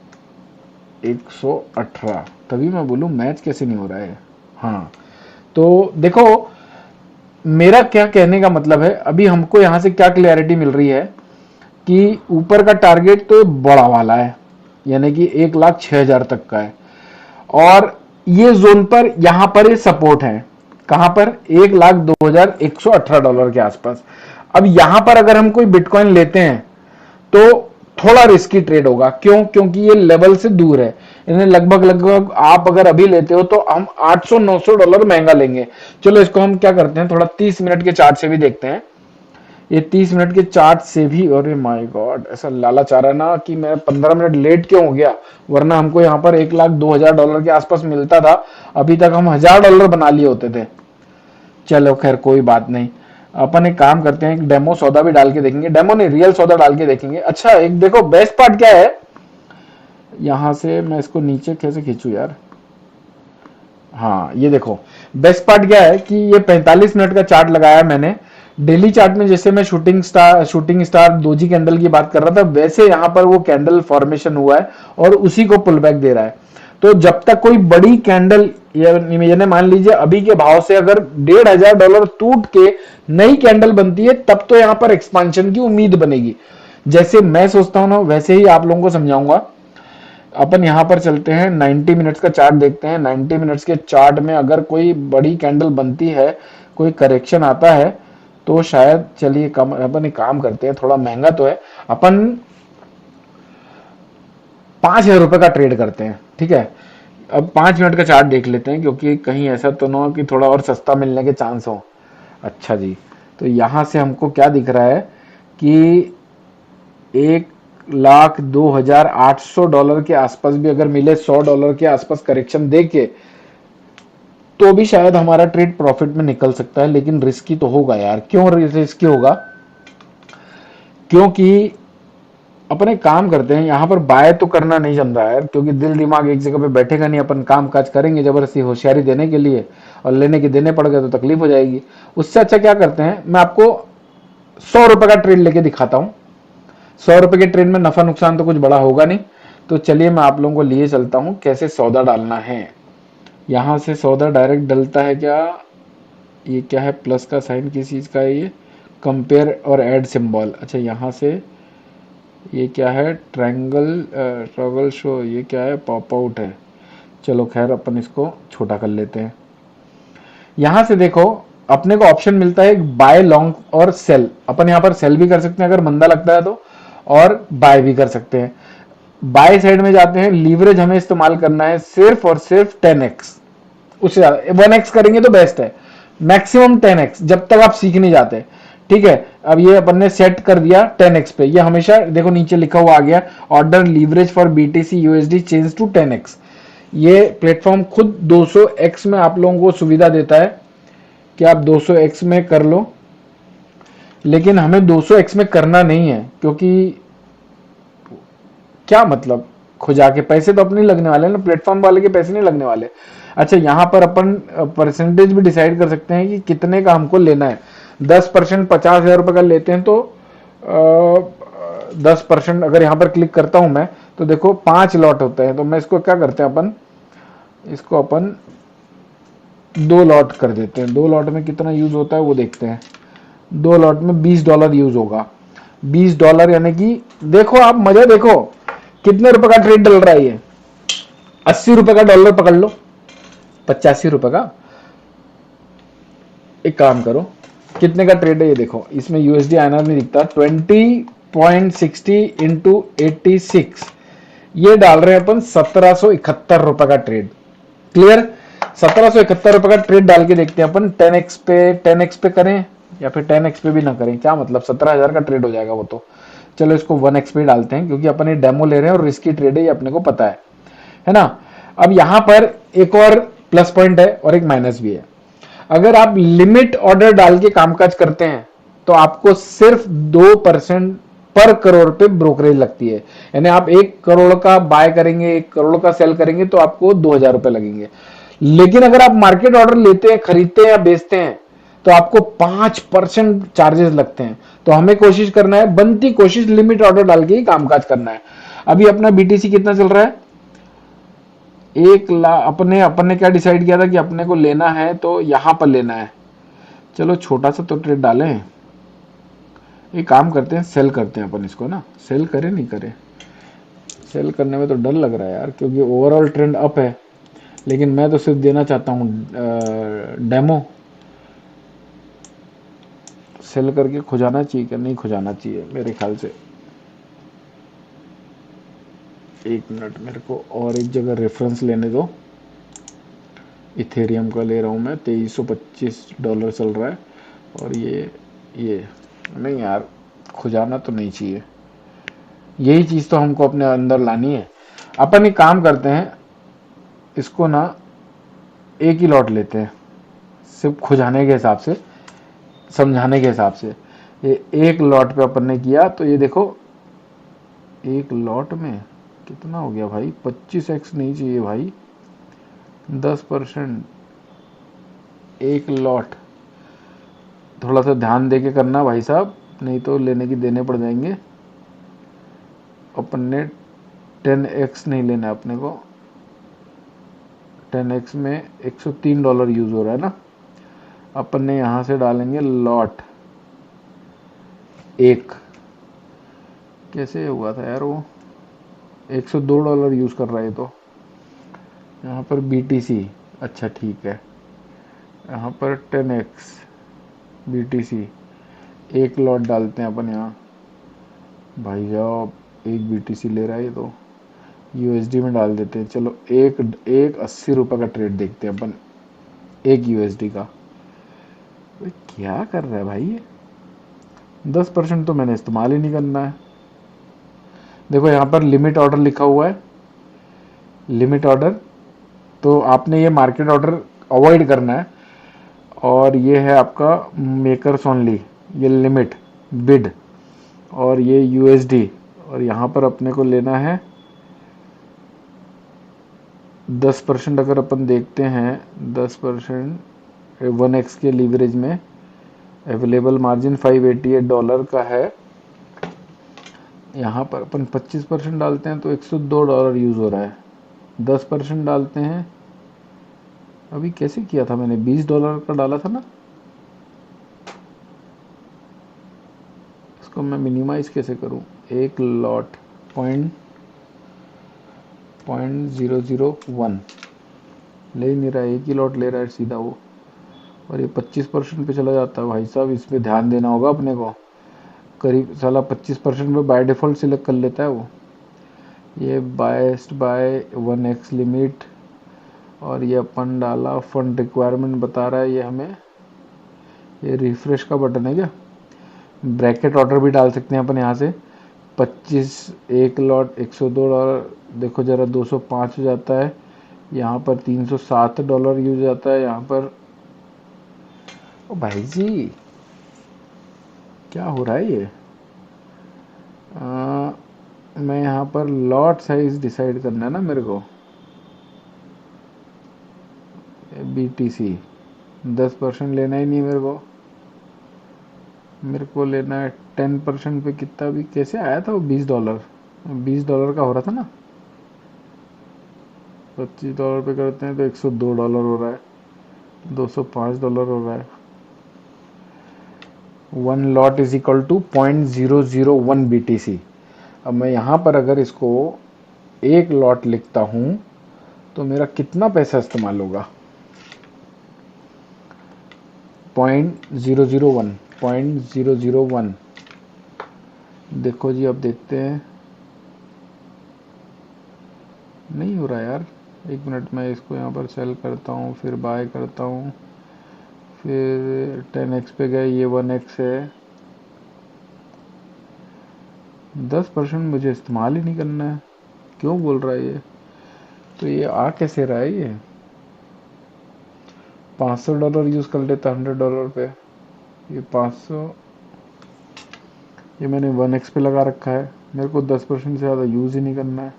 S2: 118, तभी मैं बोलूं मैच कैसे नहीं हो रहा है। हाँ, तो देखो मेरा क्या कहने का मतलब है, अभी हमको यहां से क्या क्लैरिटी मिल रही है कि ऊपर का टारगेट तो बड़ा वाला है, यानी कि 1,06,000 तक का है, और ये जोन पर यहां पर ये सपोर्ट है, कहां पर, 1,02,118 के आसपास। अब यहां पर अगर हम कोई बिटकॉइन लेते हैं तो थोड़ा रिस्की ट्रेड होगा, क्यों, क्योंकि ये लेवल से दूर है, इन्हें लगभग लगभग आप अगर अभी लेते हो तो हम $800-900 महंगा लेंगे। चलो इसको हम क्या करते हैं, थोड़ा 30 मिनट के चार्ट से भी देखते हैं। ये 30 मिनट के चार्ट से भी, अरे माय गॉड, ऐसा लालच आ रहा है ना कि मैं 15 मिनट लेट क्यों हो गया, वरना हमको यहाँ पर $1,02,000 के आसपास मिलता था, अभी तक हम $1,000 बना लिए होते थे। चलो खैर कोई बात नहीं, अपन एक काम करते हैं, एक डेमो सौदा भी डाल के देखेंगे, डेमो नहीं रियल सौदा डाल के देखेंगे। अच्छा एक देखो बेस्ट पार्ट क्या है, यहां से मैं इसको नीचे कैसे खींचू यार, हाँ ये देखो बेस्ट पार्ट क्या है कि ये 45 मिनट का चार्ट लगाया मैंने। डेली चार्ट में जैसे मैं शूटिंग स्टार दोजी कैंडल की बात कर रहा था, वैसे यहां पर वो कैंडल फॉर्मेशन हुआ है और उसी को पुल बैक दे रहा है। तो जब तक कोई बड़ी कैंडल, यानी मान लीजिए अभी के भाव से अगर $1,500 टूट के नई कैंडल बनती है, तब तो यहां पर एक्सपांशन की उम्मीद बनेगी। जैसे मैं सोचता हूं ना वैसे ही आप लोगों को समझाऊंगा। अपन यहां पर चलते हैं, 90 मिनट्स का चार्ट देखते हैं। 90 मिनट्स के चार्ट में अगर कोई बड़ी कैंडल बनती है, कोई करेक्शन आता है, तो शायद, चलिए कम, अपन एक काम करते हैं, थोड़ा महंगा तो है, अपन $5,000 का ट्रेड करते हैं, ठीक है। अब 5 मिनट का चार्ट देख लेते हैं, क्योंकि कहीं ऐसा तो ना हो कि थोड़ा और सस्ता मिलने के चांस हो। अच्छा जी, तो यहां से हमको क्या दिख रहा है कि $1,02,800 के आसपास भी अगर मिले, $100 के आसपास करेक्शन देके, तो भी शायद हमारा ट्रेड प्रॉफिट में निकल सकता है। लेकिन रिस्की तो होगा यार। क्यों रिस्की होगा, क्योंकि अपन एक काम करते हैं, यहां पर बाय तो करना नहीं जम रहा है, क्योंकि दिल दिमाग एक जगह पे बैठेगा नहीं। अपन काम काज करेंगे जबरदस्ती होशियारी देने के लिए, और लेने के देने पड़ गए तो तकलीफ हो जाएगी। उससे अच्छा क्या करते हैं, मैं आपको $100 का ट्रेड लेके दिखाता हूं। $100 के ट्रेड में नफा नुकसान तो कुछ बड़ा होगा नहीं। तो चलिए मैं आप लोगों को लिए चलता हूं कैसे सौदा डालना है। यहां से सौदा डायरेक्ट डलता है क्या, ये क्या है, प्लस का साइन किस चीज का है, ये कंपेयर और ऐड सिंबल। अच्छा यहां से ये क्या है, ट्रायंगल शो, ये क्या है, पॉप आउट है। चलो खैर अपन इसको छोटा कर लेते हैं। यहां से देखो अपने को ऑप्शन मिलता है बाय लॉन्ग और सेल। अपन यहां पर सेल भी कर सकते हैं अगर मंदा लगता है तो, और बाय भी कर सकते हैं। बाय साइड में जाते हैं, लीवरेज हमें इस्तेमाल करना है सिर्फ और सिर्फ 10x, उससे ज्यादा 1x करेंगे तो बेस्ट है, मैक्सिमम 10x जब तक आप सीख नहीं जाते, ठीक है। अब ये अपन ने सेट कर दिया 10x पे। ये हमेशा देखो नीचे लिखा हुआ आ गया, order leverage for BTC USD change to 10x। ये प्लेटफॉर्म खुद 200x में आप लोगों को सुविधा देता है कि आप 200x में कर लो, लेकिन हमें 200x में करना नहीं है, क्योंकि क्या मतलब, खुजा के पैसे तो अपने लगने वाले ना, प्लेटफॉर्म वाले के पैसे नहीं लगने वाले। अच्छा यहाँ पर अपन परसेंटेज भी डिसाइड कर सकते हैं कि कितने का हमको लेना है। 10% $50,000 का लेते हैं तो 10% अगर यहाँ पर क्लिक करता हूं मैं, तो देखो 5 लॉट होते हैं। तो मैं इसको क्या करते हैं, अपन इसको अपन 2 लॉट कर देते हैं। 2 लॉट में कितना यूज होता है वो देखते हैं। 2 लॉट में $20 यूज होगा। $20 यानी कि देखो आप मजा देखो कितने रुपए का ट्रेड डल रहा है ये। $80 का डॉलर पकड़ लो, $85 का। एक काम करो, कितने का ट्रेड है ये देखो, इसमें USD INR नहीं दिखता। 20.60 इंटू 86, ये डाल रहे हैं अपन $1,771 का ट्रेड। क्लियर, $1,771 का ट्रेड डाल के देखते हैं अपन। 10x पे करें या फिर 10x पे भी ना करें, क्या मतलब, 17,000 का ट्रेड हो जाएगा वो तो। चलो इसको 1x पे डालते हैं, क्योंकि अपन ये डेमो ले रहे हैं और रिस्की ट्रेड है, ये अपने को पता है ना। अब यहां पर एक और प्लस पॉइंट है और एक माइनस भी है। अगर आप लिमिट ऑर्डर डाल के कामकाज करते हैं तो आपको सिर्फ 2% पर करोड़ पे ब्रोकरेज लगती है। यानी आप 1 करोड़ का बाय करेंगे, 1 करोड़ का सेल करेंगे तो आपको $2,000 लगेंगे। लेकिन अगर आप मार्केट ऑर्डर लेते हैं, खरीदते हैं या बेचते हैं, तो आपको 5% चार्जेस लगते हैं। तो हमें कोशिश करना है, बनती कोशिश लिमिट ऑर्डर डाल के ही कामकाज करना है। अभी अपना बीटीसी कितना चल रहा है? 1 लाख। अपने अपने क्या डिसाइड किया था कि अपने को लेना है तो यहां पर लेना है। चलो छोटा सा तो ट्रेड डालें। एक काम करते हैं, सेल करते हैं अपन इसको ना। सेल करें नहीं करें? सेल करने में तो डर लग रहा है यार, क्योंकि ओवरऑल ट्रेंड अप है, लेकिन मैं तो सिर्फ देना चाहता हूँ डेमो। सेल करके खुजाना चाहिए क्या? नहीं खुजाना चाहिए मेरे ख्याल से। एक मिनट, मेरे को और एक जगह रेफरेंस लेने दो। इथेरियम का ले रहा हूँ मैं, $2325 चल रहा है। और ये नहीं यार, खुजाना तो नहीं चाहिए। यही चीज़ तो हमको अपने अंदर लानी है। अपन एक काम करते हैं, इसको ना एक ही लॉट लेते हैं, सिर्फ खुजाने के हिसाब से, समझाने के हिसाब से। ये एक लॉट पे अपन ने किया तो ये देखो, एक लॉट में कितना हो गया भाई? 25x नहीं चाहिए भाई, 10%। एक लॉट थोड़ा सा ध्यान दे के करना भाई साहब, नहीं तो लेने की देने पड़ जाएंगे। अपन ने 10x नहीं लेना अपने को। 10x में $103 यूज हो रहा है ना। अपन ने यहां से डालेंगे लॉट एक। कैसे हुआ था यार वो? $102 यूज कर रहा है तो। यहाँ पर BTC, अच्छा ठीक है। यहाँ पर 10x BTC, एक लॉट डालते हैं अपन यहाँ। भाई साहब एक BTC ले रहा है ये तो। USD में डाल देते हैं। चलो एक एक $80 का ट्रेड देखते हैं अपन, एक USD का। क्या कर रहा है भाई ये? 10% तो मैंने इस्तेमाल ही नहीं करना है। देखो यहाँ पर लिमिट ऑर्डर लिखा हुआ है, लिमिट ऑर्डर। तो आपने ये मार्केट ऑर्डर अवॉइड करना है। और ये है आपका मेकर्स ओनली, ये लिमिट बिड, और ये USD। और यहाँ पर अपने को लेना है 10%। अगर अपन देखते हैं 10% 1x के लीवरेज में अवेलेबल मार्जिन $588 का है। यहाँ पर अपन 25% डालते हैं तो $102 यूज हो रहा है। 10% डालते हैं, अभी कैसे किया था मैंने? $20 का डाला था ना। इसको मैं मिनिमाइज कैसे करूं? एक लॉट .001 ले नहीं रहा है, एक ही लॉट ले रहा है सीधा वो। और ये 25% पे चला जाता है भाई साहब, इस पे ध्यान देना होगा अपने को। करीब साला 25% पे बाय डिफॉल्ट सिलेक्ट कर लेता है वो। ये बायस्ड बाय 1x लिमिट, और ये अपन डाला फंड रिक्वायरमेंट बता रहा है ये हमें। ये रिफ्रेश का बटन है क्या? ब्रैकेट ऑर्डर भी डाल सकते हैं अपन यहाँ से। 25 एक लॉट $102। देखो जरा 205 हो जाता है। यहाँ पर $307 यूज जाता है यहाँ पर। ओ भाई जी क्या हो रहा है ये? मैं यहाँ पर लॉट साइज डिसाइड करना है ना मेरे को। BTC 10% लेना ही नहीं मेरे को। मेरे को लेना है 10% पे। कितना भी कैसे आया था वो? $20 का हो रहा था ना। $25 पे करते हैं तो $102 हो रहा है, $205 हो रहा है। 1 lot is equal to 0.001 BTC। अब मैं यहाँ पर अगर इसको एक लॉट लिखता हूँ तो मेरा कितना पैसा इस्तेमाल होगा? 0.001। देखो जी, अब देखते हैं। नहीं हो रहा यार, एक मिनट। मैं इसको यहाँ पर सेल करता हूँ, फिर बाय करता हूँ, फिर 10x पे गए, ये 1x है। 10% मुझे इस्तेमाल ही नहीं करना है, क्यों बोल रहा है ये? तो ये आ कैसे रहा है? ये $500 यूज कर लेता $100 पे। ये 500, ये मैंने 1x पे लगा रखा है। मेरे को 10% से ज़्यादा यूज ही नहीं करना है।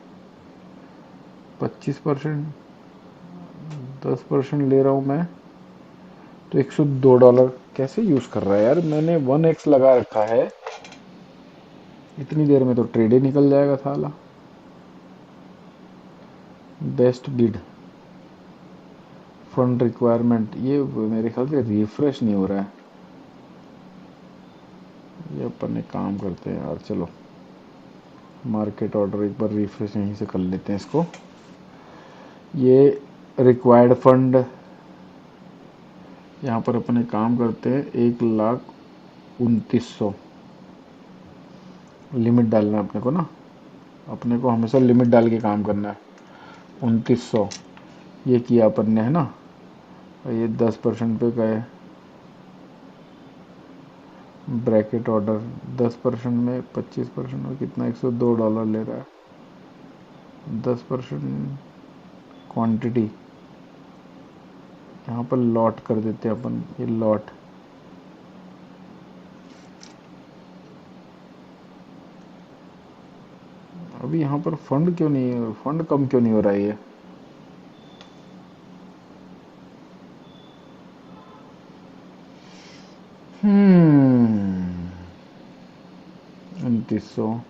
S2: 25%, 10% ले रहा हूँ मैं तो $102 कैसे यूज कर रहा है यार? मैंने 1x लगा रखा है। इतनी देर में तो ट्रेड ही निकल जाएगा साला। बेस्ट बिड, फंड रिक्वायरमेंट, ये मेरे ख्याल से रिफ्रेश नहीं हो रहा है। ये अपन एक काम करते हैं यार, चलो मार्केट ऑर्डर एक बार रिफ्रेश यहीं से कर लेते हैं इसको। ये रिक्वायर्ड फंड, यहाँ पर अपन एक काम करते हैं, 1,29,000 लिमिट डालना है अपने को ना, अपने को हमेशा लिमिट डाल के काम करना है। 2,900 ये किया अपन ने, है ना। और ये 10% पे गए, ब्रैकेट ऑर्डर 10% में 25% में कितना, $102 ले रहा है। 10% क्वांटिटी, यहाँ पर लॉट कर देते हैं अपन, ये लॉट। अभी यहाँ पर फंड क्यों नहीं, फंड कम क्यों नहीं हो रहा है ये। $2,900,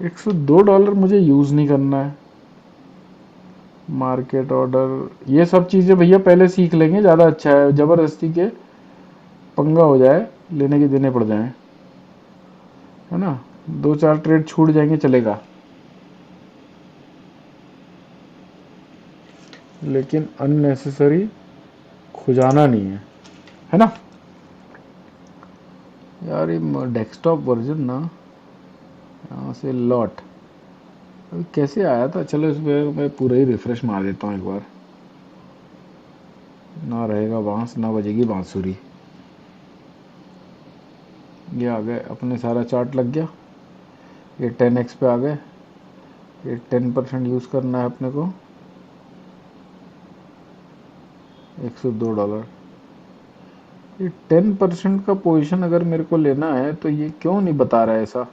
S2: $102 मुझे यूज नहीं करना है। मार्केट ऑर्डर, ये सब चीजें भैया पहले सीख लेंगे, ज्यादा अच्छा है। जबरदस्ती के पंगा हो जाए, लेने के देने पड़ जाए, है ना। 2-4 ट्रेड छूट जाएंगे चलेगा, लेकिन अननेसेसरी खुजाना नहीं है ना यार। ये डेस्कटॉप वर्जन ना, यहाँ से लॉट अभी कैसे आया था। चलो इस पर मैं पूरा ही रिफ्रेश मार देता हूँ एक बार, ना रहेगा बांस ना बजेगी बांसुरी। ये आ गए अपने, सारा चार्ट लग गया। ये 10x पे आ गए, ये 10% यूज करना है अपने को, $102। ये 10% का पोजीशन अगर मेरे को लेना है तो ये क्यों नहीं बता रहा है ऐसा,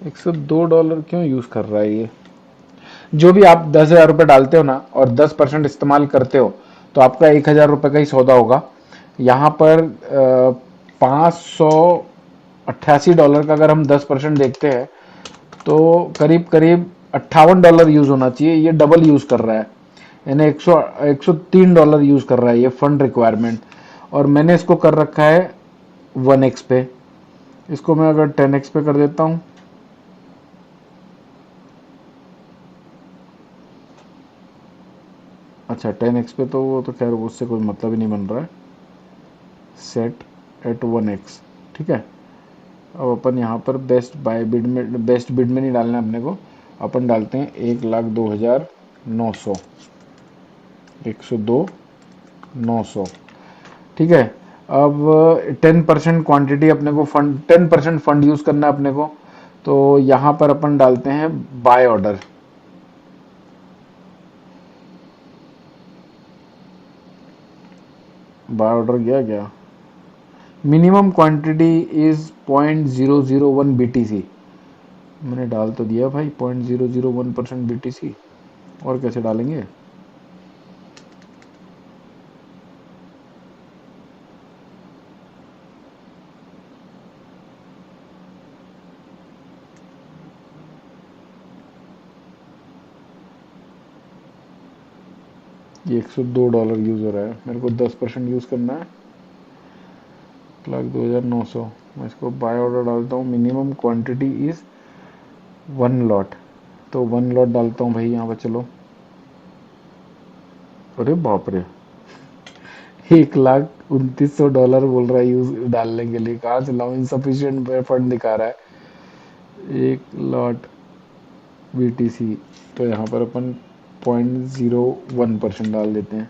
S2: $102 क्यों यूज कर रहा है ये। जो भी आप 10,000 रुपये डालते हो ना और 10% इस्तेमाल करते हो तो आपका 1,000 रुपये का ही सौदा होगा। यहाँ पर $588 का अगर हम 10% देखते हैं तो करीब करीब $58 यूज होना चाहिए। ये डबल यूज कर रहा है, यानी $103 यूज कर रहा है ये फंड रिक्वायरमेंट। और मैंने इसको कर रखा है 1x पे। इसको मैं अगर 10x पे कर देता हूँ, अच्छा 10x पे तो वो तो खैर उससे कोई मतलब ही नहीं बन रहा है। सेट एट 1x, ठीक है। अब अपन यहाँ पर बेस्ट बाय बिड में, बेस्ट बिड में नहीं डालना है अपने को, अपन डालते हैं 1,02,900, 102,900, ठीक है। अब 10% क्वांटिटी अपने को, फंड 10% फंड यूज करना है अपने को, तो यहाँ पर अपन डालते हैं बाय ऑर्डर। बाय ऑर्डर गया, मिनिमम क्वांटिटी इज 0.001 BTC। मैंने डाल तो दिया भाई 0.001% BTC, और कैसे डालेंगे। ये $102 यूज हो रहा है, मेरे को 10% यूज करना है, 1,02,900। मैं इसको बाय ऑर्डर डालता हूँ, मिनिमम क्वांटिटी इज 1 लॉट, तो 1 लॉट डालता हूँ भाई यहाँ पर। चलो, अरे बाप रे, $1,29,000 बोल रहा है यूज डालने के लिए। कहाँ से लाऊं, इनसफिशियंट फंड दिखा रहा है। 1 लॉट BTC, तो यहाँ पर अपन 0.01% डाल देते हैं,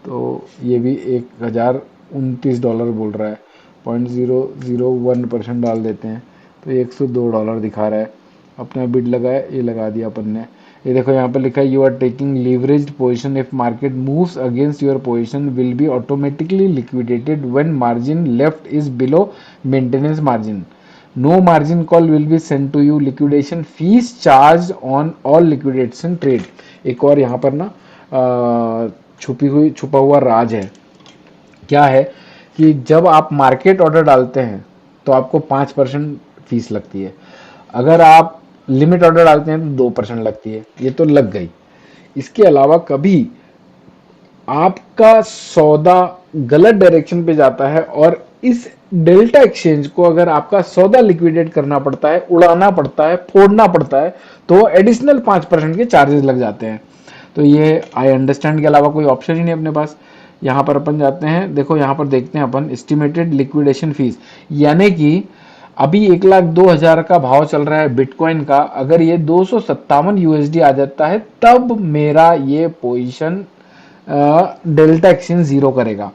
S2: तो ये भी $1,029 बोल रहा है, 0.001% डाल देते हैं, तो $102 दिखा रहा है। अपना बिड लगाया, ये लगा दिया अपन ने। ये देखो यहाँ पे लिखा है, you are taking leveraged position, if market moves against your position will be automatically liquidated when margin left is below maintenance margin. No margin call will be send to you, liquidation fees charge on all liquidation trade. एक और यहाँ पर ना छुपा हुआ राज है। क्या है कि जब आप मार्केट ऑर्डर डालते हैं तो आपको 5% फीस लगती है। अगर आप लिमिट ऑर्डर डालते हैं तो 2% लगती है, ये तो लग गई। इसके अलावा कभी आपका सौदा गलत डायरेक्शन पे जाता है और इस डेल्टा एक्सचेंज को अगर आपका सौदा लिक्विडेट करना पड़ता है, उड़ाना पड़ता है, फोड़ना पड़ता है, तो एडिशनल 5% के चार्जेस लग जाते हैं। तो ये आई अंडरस्टैंड के अलावा कोई ऑप्शन ही नहीं अपने पास। यहाँ पर अपन जाते हैं, देखो यहाँ पर देखते हैं अपन एस्टिमेटेड लिक्विडेशन फीस, यानी कि अभी 1,02,000 का भाव चल रहा है बिटकॉइन का, अगर ये 257 यूएसडी आ जाता है तब मेरा ये पोजीशन डेल्टा एक्सचेंज जीरो करेगा।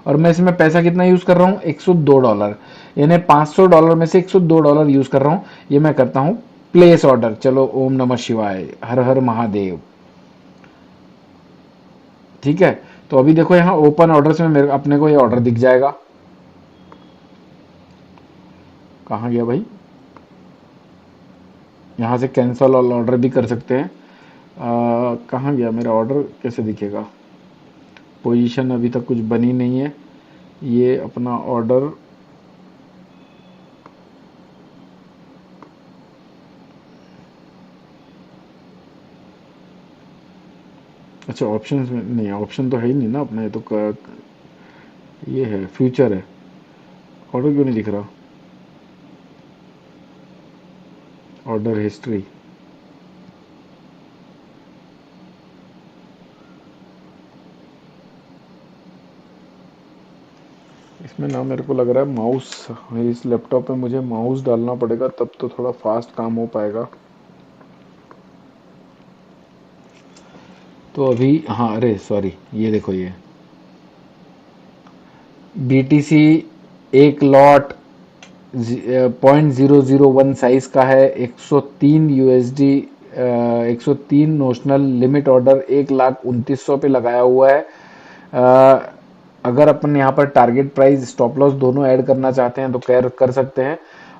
S2: और मैं इसमें पैसा कितना यूज कर रहा हूँ, $102, यानी $500 में से $102 यूज कर रहा हूँ। ये मैं करता हूँ प्लेस ऑर्डर। चलो ओम नमः शिवाय, हर हर महादेव। ठीक है, तो अभी देखो यहाँ ओपन ऑर्डर्स में मेरे अपने को ये ऑर्डर दिख जाएगा। कहाँ गया भाई, यहाँ से कैंसल ऑल ऑर्डर भी कर सकते हैं। कहाँ गया मेरा ऑर्डर, कैसे दिखेगा, पोजीशन अभी तक कुछ बनी नहीं है। ये अपना ऑर्डर अच्छा ऑप्शन में नहीं, ऑप्शन तो है ही नहीं ना अपने, तो ये है फ्यूचर है, ऑर्डर क्यों नहीं दिख रहा, ऑर्डर हिस्ट्री। इसमें ना मेरे को लग रहा है माउस, इस लैपटॉप में मुझे माउस डालना पड़ेगा तब तो थोड़ा फास्ट काम हो पाएगा। तो अभी हाँ, अरे सॉरी, ये देखो ये BTC एक लॉट 0.001 साइज का है, 103 यूएसडी, 103 नोशनल, लिमिट ऑर्डर 1,29,100 पे लगाया हुआ है। अगर अपन यहाँ पर टारगेट प्राइस स्टॉप लॉस दोनों ऐड करना चाहते हैं तो कर सकते हैं,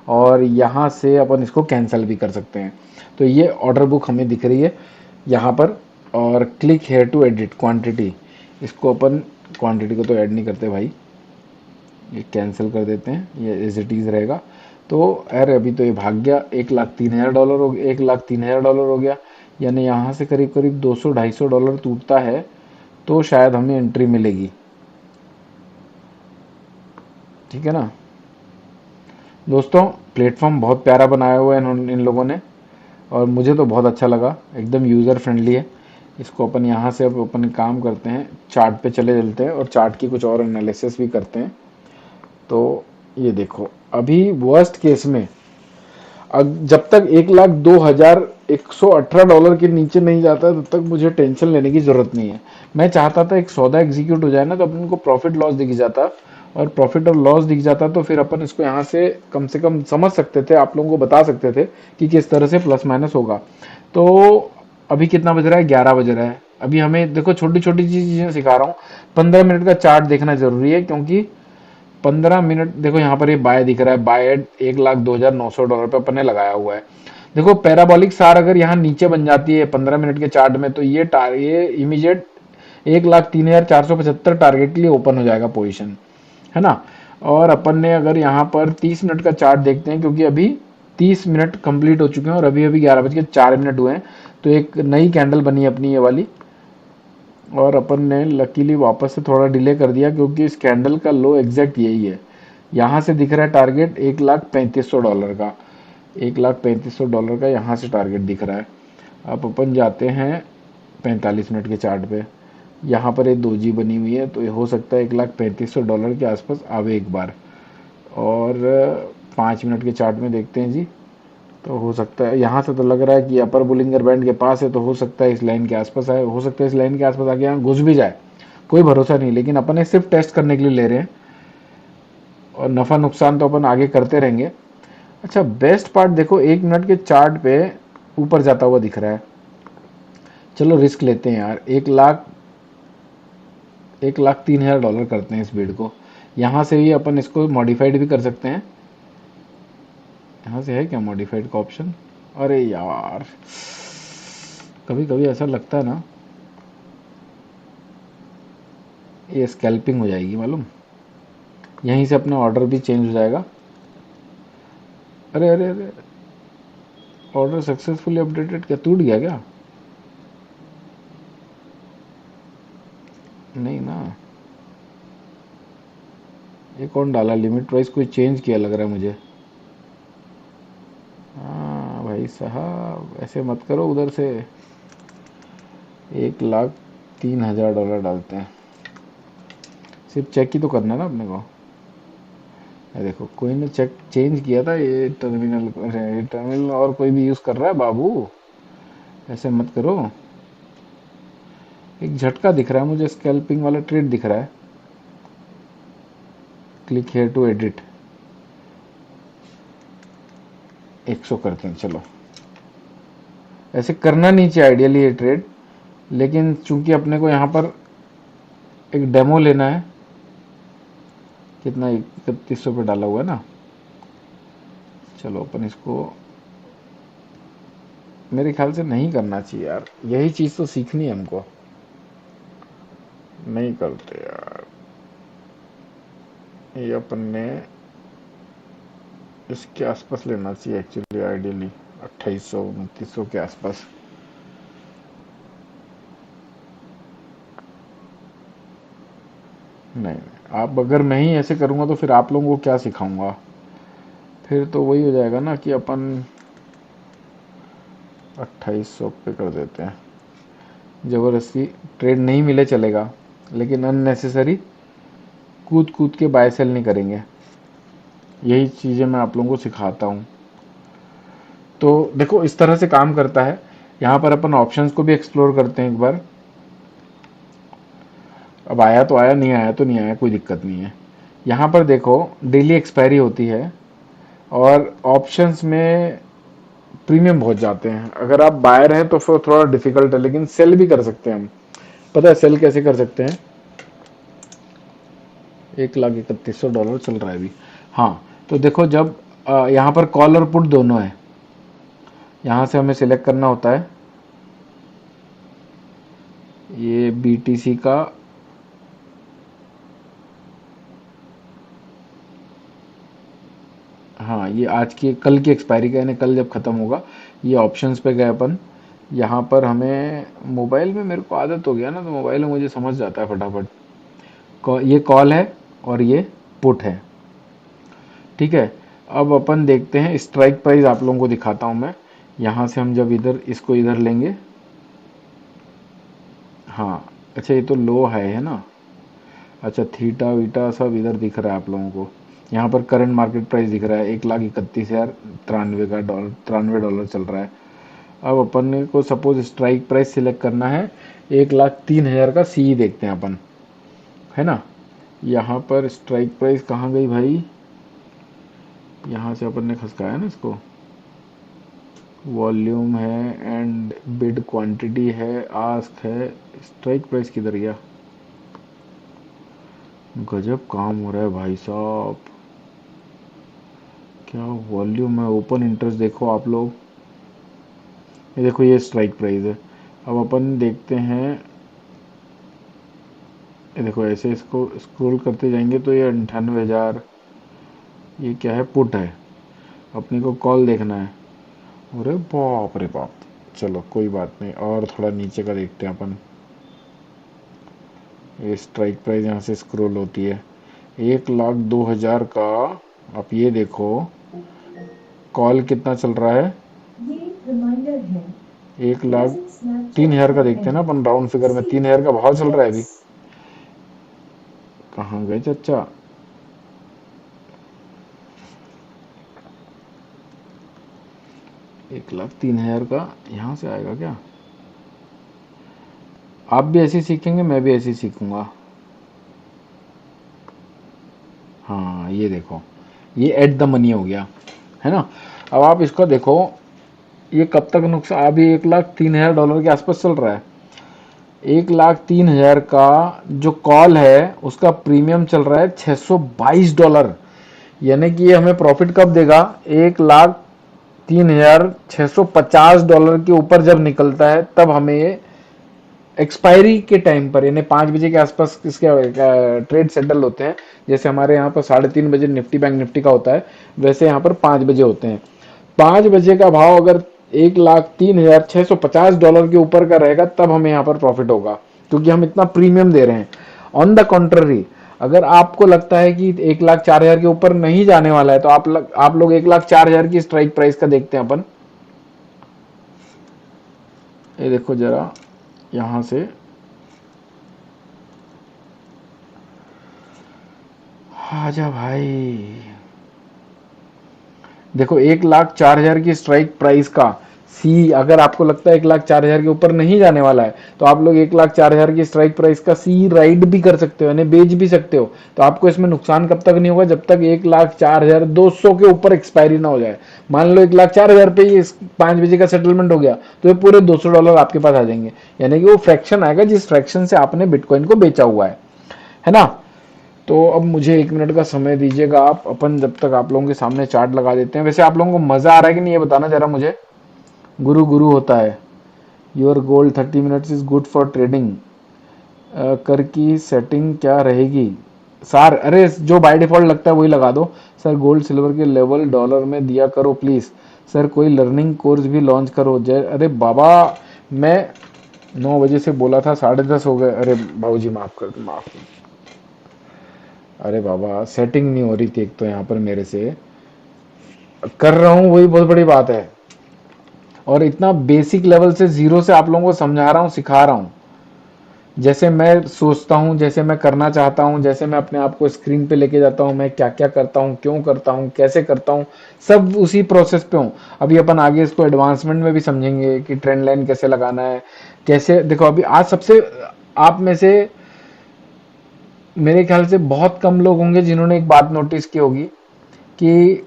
S2: और यहाँ से अपन इसको कैंसिल भी कर सकते हैं। तो ये ऑर्डर बुक हमें दिख रही है यहाँ पर, और click here to edit quantity, इसको अपन क्वांटिटी को तो ऐड नहीं करते भाई, ये कैंसिल कर देते हैं, ये एज इट इज़ रहेगा। तो अरे अभी तो ये भाग गया, $1,03,000 हो गया, $1,03,000 हो गया, यानी यहाँ से करीब करीब $200-250 टूटता है तो शायद हमें एंट्री मिलेगी। ठीक है ना दोस्तों, प्लेटफॉर्म बहुत प्यारा बनाया हुआ है इन लोगों ने, और मुझे तो बहुत अच्छा लगा, एकदम यूज़र फ्रेंडली है। इसको अपन यहाँ से अब अपन काम करते हैं, चार्ट पे चले चलते हैं और चार्ट की कुछ और एनालिसिस भी करते हैं। तो ये देखो अभी वर्स्ट केस में जब तक $1,02,118 के नीचे नहीं जाता तब तक मुझे टेंशन लेने की जरूरत नहीं है। मैं चाहता था एक सौदा एग्जीक्यूट हो जाए ना, तो अपन को प्रॉफिट लॉस दिख जाता, और प्रॉफिट और लॉस दिख जाता तो फिर अपन इसको यहाँ से कम समझ सकते थे, आप लोगों को बता सकते थे कि किस तरह से प्लस माइनस होगा। तो अभी कितना बज रहा है, 11 बज रहा है। अभी हमें देखो छोटी छोटी चीजें सिखा रहा हूँ, 15 मिनट का चार्ट देखना जरूरी है, क्योंकि 15 मिनट देखो यहाँ पर ये बाय दिख रहा है, बाय एट $1,02,900 पे अपन ने लगाया हुआ है। देखो पैराबोलिक सार अगर यहाँ नीचे बन जाती है 15 मिनट के चार्ट में, तो ये इमीडिएट 1,03,475 टारगेट के लिए ओपन हो जाएगा पोजीशन, है ना। और अपन ने अगर यहाँ पर 30 मिनट का चार्ट देखते हैं, क्योंकि अभी 30 मिनट कंप्लीट हो चुके हैं और अभी अभी 11:04 हुए हैं, तो एक नई कैंडल बनी है अपनी ये वाली, और अपन ने लकीली वापस से थोड़ा डिले कर दिया क्योंकि इस कैंडल का लो एग्जैक्ट यही है। यहाँ से दिख रहा है टारगेट $1,35,000 का, $1,35,000 का यहाँ से टारगेट दिख रहा है। अब अपन जाते हैं 45 मिनट के चार्ट पे, यहाँ पर एक दोजी बनी हुई है, तो ये हो सकता है $1,35,000 के आसपास आवे एक बार। और 5 मिनट के चार्ट में देखते हैं जी, तो हो सकता है यहाँ से तो लग रहा है कि अपर बुलिंगर बैंड के पास है, तो हो सकता है इस लाइन के आसपास आए, हो सकता है इस लाइन के आसपास आके यहाँ घुस भी जाए, कोई भरोसा नहीं, लेकिन अपन सिर्फ टेस्ट करने के लिए ले रहे हैं, और नफा नुकसान तो अपन आगे करते रहेंगे। अच्छा बेस्ट पार्ट देखो, 1 मिनट के चार्ट पे ऊपर जाता हुआ दिख रहा है, चलो रिस्क लेते हैं यार, $1,03,000 करते हैं इस बीड को। यहाँ से भी अपन इसको मॉडिफाइड भी कर सकते हैं, यहाँ से है क्या मॉडिफाइड का ऑप्शन, अरे यार कभी कभी ऐसा लगता है ना ये स्कैल्पिंग हो जाएगी मालूम, यहीं से अपना ऑर्डर भी चेंज हो जाएगा। अरे अरे अरे ऑर्डर सक्सेसफुली अपडेटेड, क्या टूट गया क्या? नहीं ना, ये कौन डाला? लिमिट प्राइस कोई चेंज किया लग रहा है मुझे। हाँ भाई साहब, ऐसे मत करो उधर से। 1,03,000 डालते हैं। सिर्फ चेक ही तो करना है ना अपने को। ये देखो, कोई ने चेक चेंज किया था, ये टर्मिनल और कोई भी यूज कर रहा है बाबू, ऐसे मत करो। एक झटका दिख रहा है मुझे, स्कैल्पिंग वाला ट्रेड दिख रहा है। क्लिक हेयर टू एडिट, 100 करते हैं चलो। ऐसे करना नहीं चाहिए आइडियली ये ट्रेड, लेकिन चूंकि अपने को यहाँ पर एक डेमो लेना है। कितना, 3100 पे डाला हुआ है ना। चलो अपन इसको, मेरे ख्याल से नहीं करना चाहिए यार, यही चीज तो सीखनी है हमको। नहीं करते यार, ये अपन ने इसके आसपास लेना चाहिए एक्चुअली, आइडियली 2800-2900 के आसपास। नहीं, आप अगर मैं ही ऐसे करूंगा तो फिर आप लोगों को क्या सिखाऊंगा? फिर तो वही हो जाएगा ना कि अपन 2800 पे कर देते हैं। जबरदस्ती ट्रेड नहीं मिले चलेगा, लेकिन अननेसेसरी कूद कूद के बाय सेल नहीं करेंगे। यही चीज़ें मैं आप लोगों को सिखाता हूँ। तो देखो इस तरह से काम करता है। यहाँ पर अपन ऑप्शंस को भी एक्सप्लोर करते हैं एक बार। अब आया तो आया, नहीं आया तो नहीं आया, कोई दिक्कत नहीं है। यहाँ पर देखो डेली एक्सपायरी होती है और ऑप्शंस में प्रीमियम बहुत जाते हैं। अगर आप बायर हैं तो फिर थोड़ा डिफिकल्ट है, लेकिन सेल भी कर सकते हैं हम। पता है सेल कैसे कर सकते हैं? $1,31,000 चल रहा है अभी। हाँ, तो देखो जब यहाँ पर कॉल और पुट दोनों है, यहाँ से हमें सिलेक्ट करना होता है ये BTC का, हाँ ये आज की कल की एक्सपायरी का, यानी कल जब ख़त्म होगा। ये ऑप्शंस पे गए अपन। यहाँ पर हमें मोबाइल में, मेरे को आदत हो गया ना, तो मोबाइल में मुझे समझ जाता है फटाफट। ये कॉल है और ये पुट है, ठीक है। अब अपन देखते हैं स्ट्राइक प्राइस, आप लोगों को दिखाता हूँ मैं। यहाँ से हम जब इधर इसको इधर लेंगे, हाँ अच्छा ये तो लो है ना। अच्छा थीटा वीटा सब इधर दिख रहा है आप लोगों को। यहाँ पर करंट मार्केट प्राइस दिख रहा है 1,31,093 का $93 चल रहा है। अब अपन को सपोज स्ट्राइक प्राइस सिलेक्ट करना है 1,03,000 का, सी देखते हैं अपन, है ना। यहाँ पर स्ट्राइक प्राइस कहाँ गई भाई? यहाँ से अपन ने खसकाया ना इसको। वॉल्यूम है एंड बिड क्वांटिटी है, आस्क है, स्ट्राइक प्राइस किधर गया? गजब काम हो रहा है भाई साहब, क्या वॉल्यूम है। ओपन इंटरेस्ट देखो आप लोग, ये देखो ये स्ट्राइक प्राइस है। अब अपन देखते हैं, ये देखो ऐसे इसको स्क्रॉल करते जाएंगे तो ये 98,000, ये क्या है? पुट है। अपने को कॉल देखना है। अरे बाप रे बाप, चलो कोई बात नहीं, और थोड़ा नीचे का देखते हैं अपन। ये स्ट्राइक प्राइस यहाँ से स्क्रॉल होती है 1,02,000 का। आप ये देखो कॉल कितना चल रहा है, 1,03,000 का देखते हैं ना अपन, राउंड फिगर में 3,000 का भाव चल रहा है अभी। कहाँ गए चचा? $1,03,000 का यहाँ से आएगा क्या? आप भी ऐसे सीखेंगे, मैं भी ऐसे सीखूंगा। हाँ ये देखो, ये एट द मनी हो गया, है ना। अब आप इसको देखो, ये कब तक नुकसान, अभी $1,03,000 के आसपास चल रहा है। 1,03,000 का जो कॉल है उसका प्रीमियम चल रहा है $622, यानी कि ये हमें प्रॉफिट कब देगा? $1,03,650 के ऊपर जब निकलता है तब हमें ये एक्सपायरी के टाइम पर, यानी 5 बजे के आसपास इसके ट्रेड सेटल होते हैं। जैसे हमारे यहाँ पर 3:30 बजे निफ्टी बैंक निफ्टी का होता है, वैसे यहाँ पर 5 बजे होते हैं। 5 बजे का भाव अगर $1,03,650 के ऊपर का रहेगा तब हमें यहाँ पर प्रॉफिट होगा, क्योंकि हम इतना प्रीमियम दे रहे हैं। ऑन द कॉन्ट्ररी, अगर आपको लगता है कि 1,04,000 के ऊपर नहीं जाने वाला है तो आप लोग 1,04,000 की स्ट्राइक प्राइस का देखते हैं अपन। ये देखो जरा, यहां से आजा भाई, देखो 1,04,000 की स्ट्राइक प्राइस का सी, अगर आपको लगता है 1,04,000 के ऊपर नहीं जाने वाला है तो आप लोग 1,04,000 की स्ट्राइक प्राइस का सी राइड भी कर सकते हो, यानी बेच भी सकते हो। तो आपको इसमें नुकसान कब तक नहीं होगा, जब तक 1,04,200 के ऊपर एक्सपायरी ना हो जाए। मान लो 1,04,000 पे ही 5 बजे का सेटलमेंट हो गया तो ये पूरे $200 आपके पास आ जाएंगे, यानी कि वो फ्रैक्शन आएगा जिस फ्रैक्शन से आपने बिटकॉइन को बेचा हुआ है ना। तो अब मुझे 1 मिनट का समय दीजिएगा आप, अपन जब तक आप लोगों के सामने चार्ट लगा देते हैं। वैसे आप लोगों को मजा आ रहा है कि नहीं ये बताना जरा मुझे। गुरु गुरु होता है, your gold 30 minutes is good for trading, कर की सेटिंग क्या रहेगी सर? अरे जो बाय डिफॉल्ट लगता है वही लगा दो सर। गोल्ड सिल्वर के लेवल डॉलर में दिया करो प्लीज सर, कोई लर्निंग कोर्स भी लॉन्च करो। जय, अरे बाबा मैं 9 बजे से बोला था, 10:30 हो गए। अरे बाबूजी माफ कर दो, माफ। अरे बाबा सेटिंग नहीं हो रही थी एक तो यहाँ पर मेरे से, कर रहा हूँ वही बहुत बड़ी बात है। और इतना बेसिक लेवल से, जीरो से आप लोगों को समझा रहा हूँ, सिखा रहा हूँ, जैसे मैं सोचता हूँ, जैसे मैं करना चाहता हूँ, जैसे मैं अपने आप को स्क्रीन पे लेके जाता हूँ, मैं क्या क्या करता हूँ, क्यों करता हूँ, कैसे करता हूँ, सब उसी प्रोसेस पे हूँ। अभी अपन आगे इसको एडवांसमेंट में भी समझेंगे कि ट्रेंड लाइन कैसे लगाना है, कैसे। देखो अभी आज सबसे, आप में से मेरे ख्याल से बहुत कम लोग होंगे जिन्होंने एक बात नोटिस की होगी कि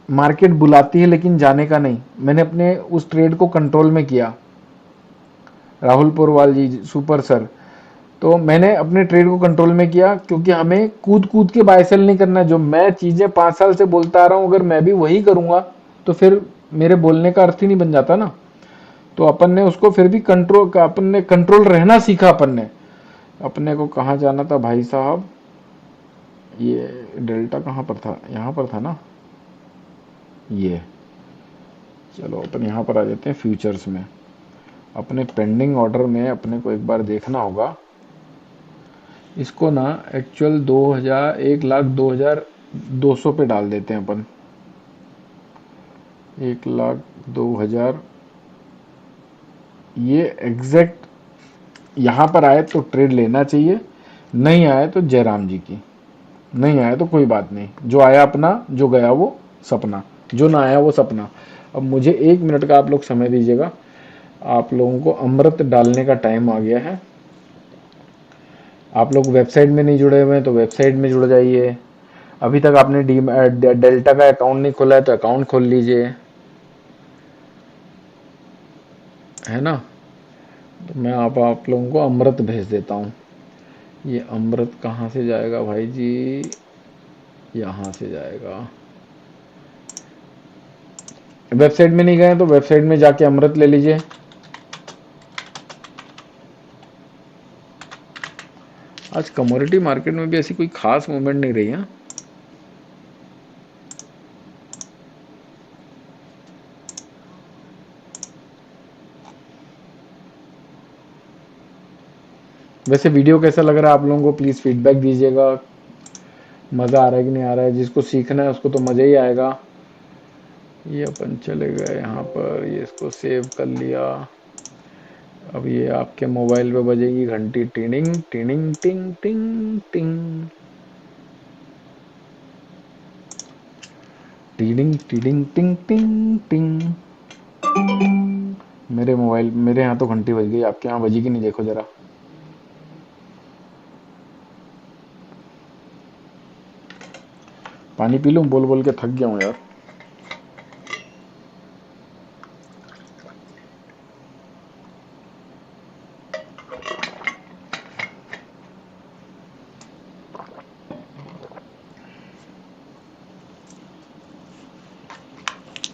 S2: मार्केट बुलाती है लेकिन जाने का नहीं। मैंने अपने उस ट्रेड को कंट्रोल में किया, राहुल पुरवाल जी, सुपर सर। तो मैंने अपने ट्रेड को कंट्रोल में किया क्योंकि हमें कूद कूद के बाय सेल नहीं करना है। जो मैं चीजें 5 साल से बोलता आ रहा हूं, अगर मैं भी वही करूंगा तो फिर मेरे बोलने का अर्थ ही नहीं बन जाता ना। तो अपन ने उसको फिर भी कंट्रोल, अपन ने कंट्रोल रहना सीखा। अपन ने, अपने को कहाँ जाना था भाई साहब, ये डेल्टा कहाँ पर था, यहाँ पर था ना ये। चलो अपन यहाँ पर आ जाते हैं फ्यूचर्स में। अपने पेंडिंग ऑर्डर में अपने को एक बार देखना होगा इसको ना। एक्चुअल 2,000, 1,02,200 पे डाल देते हैं अपन। 1,02,000, ये एग्जैक्ट यहाँ पर आए तो ट्रेड लेना चाहिए, नहीं आए तो जयराम जी की। नहीं आया तो कोई बात नहीं, जो आया अपना, जो गया वो सपना, जो ना आया वो सपना। अब मुझे 1 मिनट का आप लोग समय दीजिएगा, आप लोगों को अमृत डालने का टाइम आ गया है। आप लोग वेबसाइट में नहीं जुड़े हुए हैं तो वेबसाइट में जुड़ जाइए। अभी तक आपने डेल्टा का अकाउंट नहीं खोला है तो अकाउंट खोल लीजिए, है ना। तो मैं आप लोगों को अमृत भेज देता हूँ। ये अमृत कहाँ से जाएगा भाई जी, यहाँ से जाएगा। वेबसाइट में नहीं गए तो वेबसाइट में जाके अमृत ले लीजिए। आज कमोडिटी मार्केट में भी ऐसी कोई खास मूवमेंट नहीं रही है। वैसे वीडियो कैसा लग रहा है आप लोगों को, प्लीज फीडबैक दीजिएगा। मजा आ रहा है कि नहीं आ रहा है? जिसको सीखना है उसको तो मजा ही आएगा। ये अपन चले गए यहाँ पर, ये इसको सेव कर लिया। अब ये आपके मोबाइल पे बजेगी घंटी, टिनिंग टिनिंग टिंग टिंग टिंग, टिनिंग टिनिंग टिंग टिंग टिंग। मेरे मोबाइल, मेरे यहाँ तो घंटी बज गई, आपके यहाँ बजी कि नहीं देखो जरा। पानी पी लूं, बोल बोल के थक गया हूँ यार।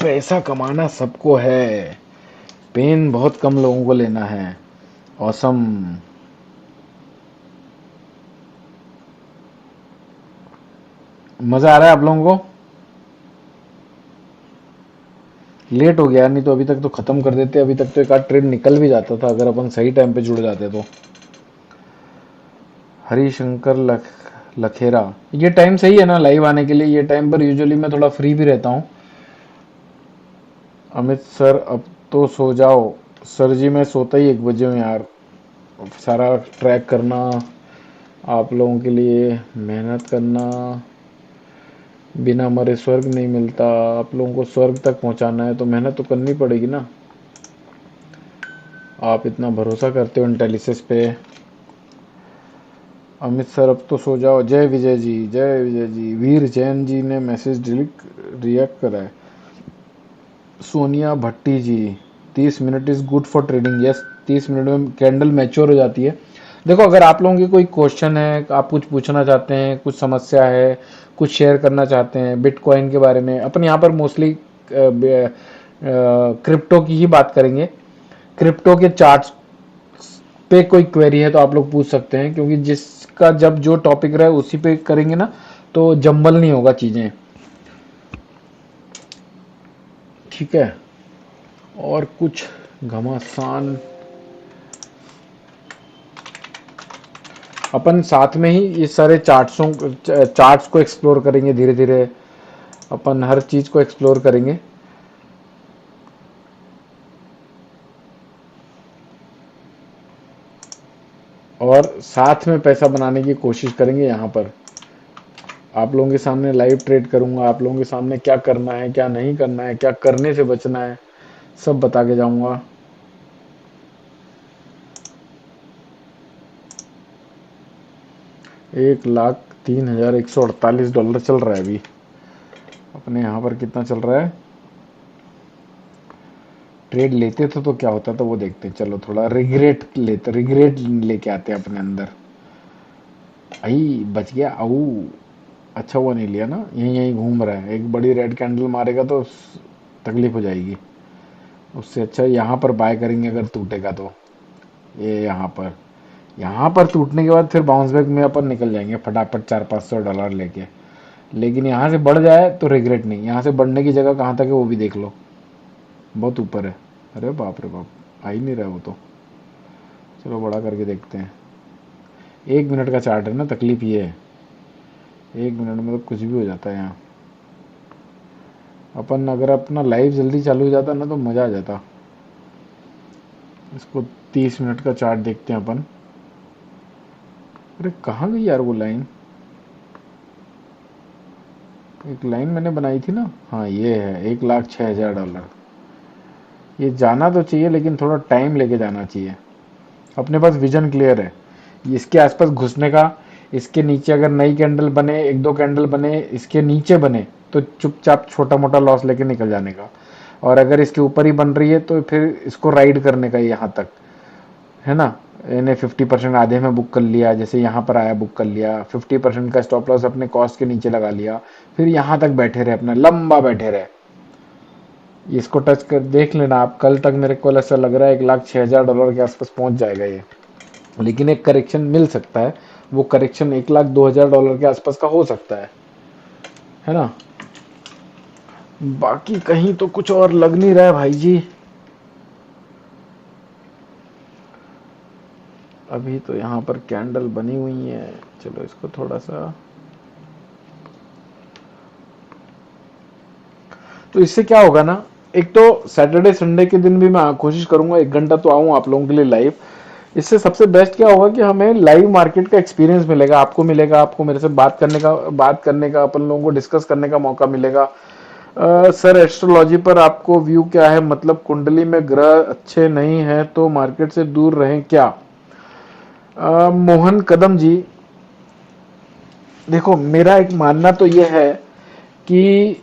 S2: पैसा कमाना सबको है, पेन बहुत कम लोगों को लेना है। औसम। मजा आ रहा है आप लोगों को? लेट हो गया, नहीं तो अभी तक तो खत्म कर देते, अभी तक तो एक आध ट्रेड निकल भी जाता था अगर अपन सही टाइम पे जुड़ जाते तो। हरिशंकर लखेरा, ये टाइम सही है ना लाइव आने के लिए? ये टाइम पर यूजुअली मैं थोड़ा फ्री भी रहता हूँ। अमित सर अब तो सो जाओ। सर जी मैं सोता ही 1 बजे हूँ यार, सारा ट्रैक करना, आप लोगों के लिए मेहनत करना, बिना मरे स्वर्ग नहीं मिलता, आप लोगों को स्वर्ग तक पहुंचाना है तो मेहनत तो करनी पड़ेगी ना। आप इतना भरोसा करते हो इंटेलिसेस पे। अमित सर अब तो सो जाओ। जय विजय जी, जय विजय जी। वीर जैन जी ने मैसेज डिलीट रिएक्ट करा है। सोनिया भट्टी जी, 30 minute is good for trading. Yes, 30 minute में कैंडल मैच्योर हो जाती है। देखो अगर आप लोगों की कोई क्वेश्चन है, आप कुछ पूछना चाहते हैं, कुछ समस्या है, कुछ शेयर करना चाहते हैं बिटकॉइन के बारे में, अपन यहाँ पर मोस्टली क्रिप्टो की ही बात करेंगे। क्रिप्टो के चार्ट्स पे कोई क्वेरी है तो आप लोग पूछ सकते हैं, क्योंकि जिसका जब जो टॉपिक रहे उसी पे करेंगे ना तो जंबल नहीं होगा चीजें, ठीक है। और कुछ घमासान अपन साथ में ही ये सारे चार्ट्स को एक्सप्लोर करेंगे धीरे धीरे, अपन हर चीज को एक्सप्लोर करेंगे। और साथ में पैसा बनाने की कोशिश करेंगे। यहाँ पर आप लोगों के सामने लाइव ट्रेड करूंगा, आप लोगों के सामने क्या करना है क्या नहीं करना है, क्या करने से बचना है, सब बता के जाऊंगा। $1,03,148 चल रहा है अभी अपने यहाँ पर। कितना चल रहा है? ट्रेड लेते थे तो क्या होता था वो देखते हैं। चलो थोड़ा रिग्रेट लेके आते हैं अपने अंदर। आई बच गया। आऊ, अच्छा हुआ नहीं लिया ना, यहीं यहीं घूम रहा है। एक बड़ी रेड कैंडल मारेगा तो तकलीफ हो जाएगी। उससे अच्छा यहाँ पर बाय करेंगे अगर टूटेगा तो। ये यहाँ पर टूटने के बाद फिर बाउंस बैक में अपन निकल जाएंगे फटाफट $400-500 लेके। लेकिन यहाँ से बढ़ जाए तो रिग्रेट नहीं। यहाँ से बढ़ने की जगह कहाँ तक है वो भी देख लो, बहुत ऊपर है। अरे बाप रे बाप, आ ही नहीं रहा वो तो। चलो बड़ा करके देखते हैं। 1 मिनट का चार्ट है ना, तकलीफ ये है 1 मिनट में तो कुछ भी हो जाता है यहाँ। अपन अगर अपना लाइव जल्दी चालू हो जाता ना तो मजा आ जाता। इसको 30 मिनट का चार्ट देखते हैं अपन। अरे कहाँ गई यार वो लाइन? एक लाइन मैंने बनाई थी ना, हाँ ये है $1,06,000। ये जाना तो चाहिए लेकिन थोड़ा टाइम लेके जाना चाहिए। अपने पास विजन क्लियर है इसके आसपास घुसने का। इसके नीचे अगर नई कैंडल बने, 1-2 कैंडल बने, इसके नीचे बने तो चुपचाप छोटा मोटा लॉस लेके निकल जाने का। और अगर इसके ऊपर ही बन रही है तो फिर इसको राइड करने का यहाँ तक, है ना। इन्हें 50% आधे में बुक कर लिया, जैसे यहाँ पर आया बुक कर लिया, 50% का स्टॉप लॉस अपने कॉस्ट के नीचे लगा लिया, फिर यहाँ तक बैठे रहे, अपना लंबा बैठे रहे। इसको टच कर देख लेना आप, कल तक मेरे को ऐसा लग रहा है $1,06,000 के आसपास पहुंच जाएगा ये। लेकिन एक करेक्शन मिल सकता है, वो करेक्शन $1,02,000 के आसपास का हो सकता है ना। बाकी कहीं तो कुछ और लग नहीं रहा है भाई जी। अभी तो यहाँ पर कैंडल बनी हुई है। चलो इसको थोड़ा सा, तो इससे क्या होगा ना, एक तो सैटरडे संडे के दिन भी मैं कोशिश करूंगा 1 घंटा तो आऊं आप लोगों के लिए लाइव। इससे सबसे बेस्ट क्या होगा कि हमें लाइव मार्केट का एक्सपीरियंस मिलेगा, आपको मिलेगा, आपको मेरे से बात करने का अपन लोगों को डिस्कस करने का मौका मिलेगा। सर एस्ट्रोलॉजी पर आपको व्यू क्या है? मतलब कुंडली में ग्रह अच्छे नहीं है तो मार्केट से दूर रहें क्या? मोहन कदम जी, देखो मेरा एक मानना तो यह है कि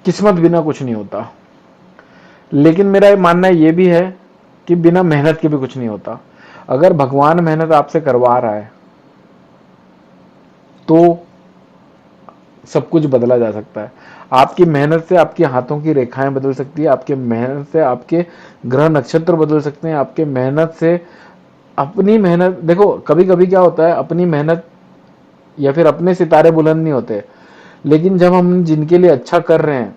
S2: किस्मत बिना कुछ नहीं होता, लेकिन मेरा ये मानना ये भी है कि बिना मेहनत के भी कुछ नहीं होता। अगर भगवान मेहनत आपसे करवा रहा है तो सब कुछ बदला जा सकता है। आपकी मेहनत से आपके हाथों की रेखाएं बदल सकती है, आपके मेहनत से आपके ग्रह नक्षत्र बदल सकते हैं, आपके मेहनत से अपनी मेहनत। देखो कभी कभी क्या होता है, अपनी मेहनत या फिर अपने सितारे बुलंद नहीं होते, लेकिन जब हम जिनके लिए अच्छा कर रहे हैं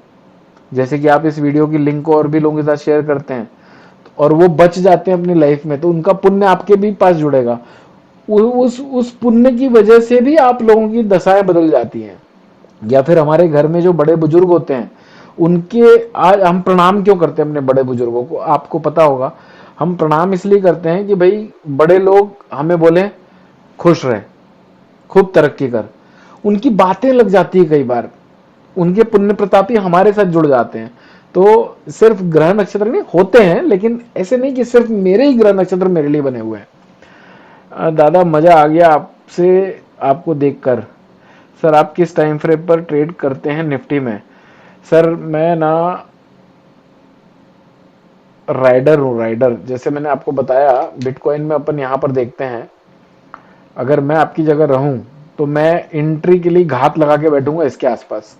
S2: जैसे कि आप इस वीडियो की लिंक को और भी लोगों के साथ शेयर करते हैं और वो बच जाते हैं अपनी लाइफ में, तो उनका पुण्य आपके भी पास जुड़ेगा। उस पुण्य की वजह से भी आप लोगों की दशाएं बदल जाती हैं। या फिर हमारे घर में जो बड़े बुजुर्ग होते हैं उनके, आज हम प्रणाम क्यों करते हैं अपने बड़े बुजुर्गों को, आपको पता होगा। हम प्रणाम इसलिए करते हैं कि भाई बड़े लोग हमें बोले खुश रहे, खूब तरक्की कर। उनकी बातें लग जाती है कई बार, उनके पुण्य प्रताप ही हमारे साथ जुड़ जाते हैं। तो सिर्फ ग्रह नक्षत्र नहीं होते हैं, लेकिन ऐसे नहीं कि सिर्फ मेरे ही ग्रह नक्षत्र मेरे लिए बने हुए हैं। दादा मजा आ गया आपसे, आपको देखकर। सर आप किस टाइम फ्रेम पर ट्रेड करते हैं निफ्टी में? सर मैं ना राइडर हूँ, राइडर। जैसे मैंने आपको बताया बिटकॉइन में अपन यहाँ पर देखते हैं, अगर मैं आपकी जगह रहूं तो मैं एंट्री के लिए घात लगा के बैठूंगा इसके आसपास।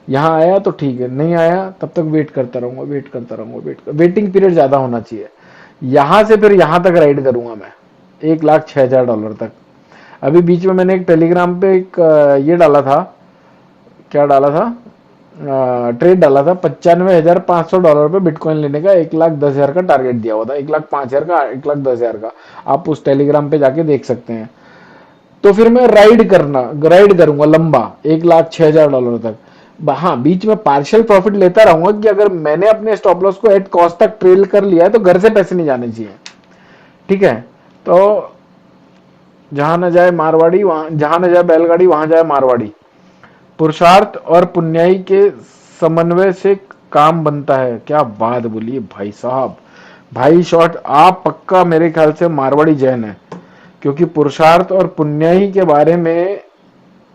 S2: यहाँ आया तो ठीक है, नहीं आया तब तक वेट करता रहूंगा, वेट करता रहूंगा, वेटिंग पीरियड ज्यादा होना चाहिए। यहां से फिर यहां तक राइड करूंगा मैं, $1,06,000 तक। अभी बीच में मैंने एक टेलीग्राम पे एक ये डाला था, क्या डाला था, ट्रेड डाला था $95,500 पे बिटकॉइन लेने का, 1,10,000 का टारगेट दिया हुआ था, 1,05,000 का, 1,10,000 का। आप उस टेलीग्राम पे जाके देख सकते हैं। तो फिर मैं राइड करूंगा लंबा $1,06,000 तक। हाँ, बीच में पार्शियल प्रॉफिट लेता रहूंगा कि अगर मैंने अपने स्टॉप लॉस को एट कॉस्ट तक ट्रेल कर लिया है तो घर से पैसे नहीं जाने चाहिए, ठीक है। तो जहां न जाए मारवाड़ी, वहां जहां न जाए बैलगाड़ी वहां जाए मारवाड़ी। पुरुषार्थ और पुण्याई के समन्वय से काम बनता है। क्या बात बोली है भाई साहब। भाई शॉर्ट, आप पक्का मेरे ख्याल से मारवाड़ी जैन है, क्योंकि पुरुषार्थ और पुण्याई के बारे में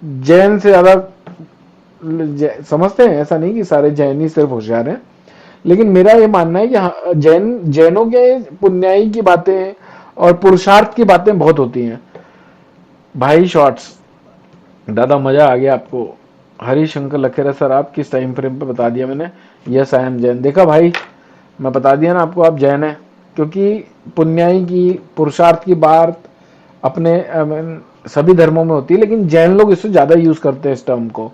S2: जैन से ज्यादा समझते हैं। ऐसा नहीं कि सारे जैन ही सिर्फ होशियार हैं, लेकिन मेरा ये मानना है कि जैनों के पुण्याई की बातें और पुरुषार्थ की बातें बहुत होती हैं। भाई शॉर्ट्स, दादा मजा आ गया आपको। हरिशंकर लखेरा सर आप किस टाइम फ्रेम पे बता दिया मैंने। Yes I am Jain. देखा भाई, मैं बता दिया ना आपको, आप जैन है। क्योंकि पुण्याई की, पुरुषार्थ की बात अपने सभी धर्मों में होती है, लेकिन जैन लोग इससे ज्यादा यूज करते हैं इस टर्म को।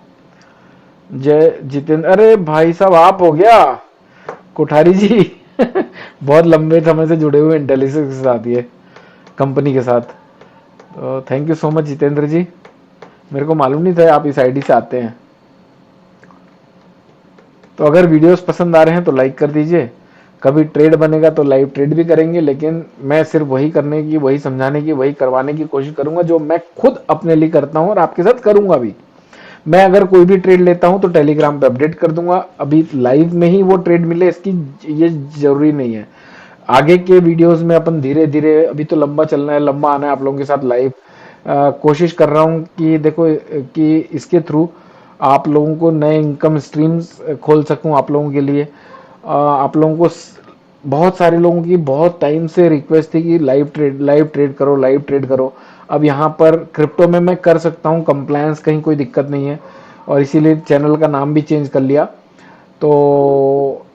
S2: जय जितेंद्र, अरे भाई साहब आप हो गया कोठारी जी बहुत लंबे समय से जुड़े हुए इंटेलिजेंस के साथ, ये कंपनी के साथ। तो thank you so much Jitendra ji, मेरे को मालूम नहीं था आप इस आईडी से आते हैं। तो अगर वीडियोस पसंद आ रहे हैं तो लाइक कर दीजिए। कभी ट्रेड बनेगा तो लाइव ट्रेड भी करेंगे, लेकिन मैं सिर्फ वही करने की, वही समझाने की, वही करवाने की कोशिश करूंगा जो मैं खुद अपने लिए करता हूं और आपके साथ करूंगा भी। मैं अगर कोई भी ट्रेड लेता हूं तो टेलीग्राम पे अपडेट कर दूंगा, अभी लाइव में ही वो ट्रेड मिले इसकी ये जरूरी नहीं है। आगे के वीडियोस में अपन धीरे धीरे, अभी तो लंबा चलना है, लंबा आना है आप लोगों के साथ लाइव। कोशिश कर रहा हूं कि देखो कि इसके थ्रू आप लोगों को नए इनकम स्ट्रीम्स खोल सकूं आप लोगों के लिए। आप लोगों को, बहुत सारे लोगों की बहुत टाइम से रिक्वेस्ट थी कि लाइव ट्रेड करो, लाइव ट्रेड करो। अब यहाँ पर क्रिप्टो में मैं कर सकता हूँ, कंप्लायंस कहीं कोई दिक्कत नहीं है, और इसीलिए चैनल का नाम भी चेंज कर लिया। तो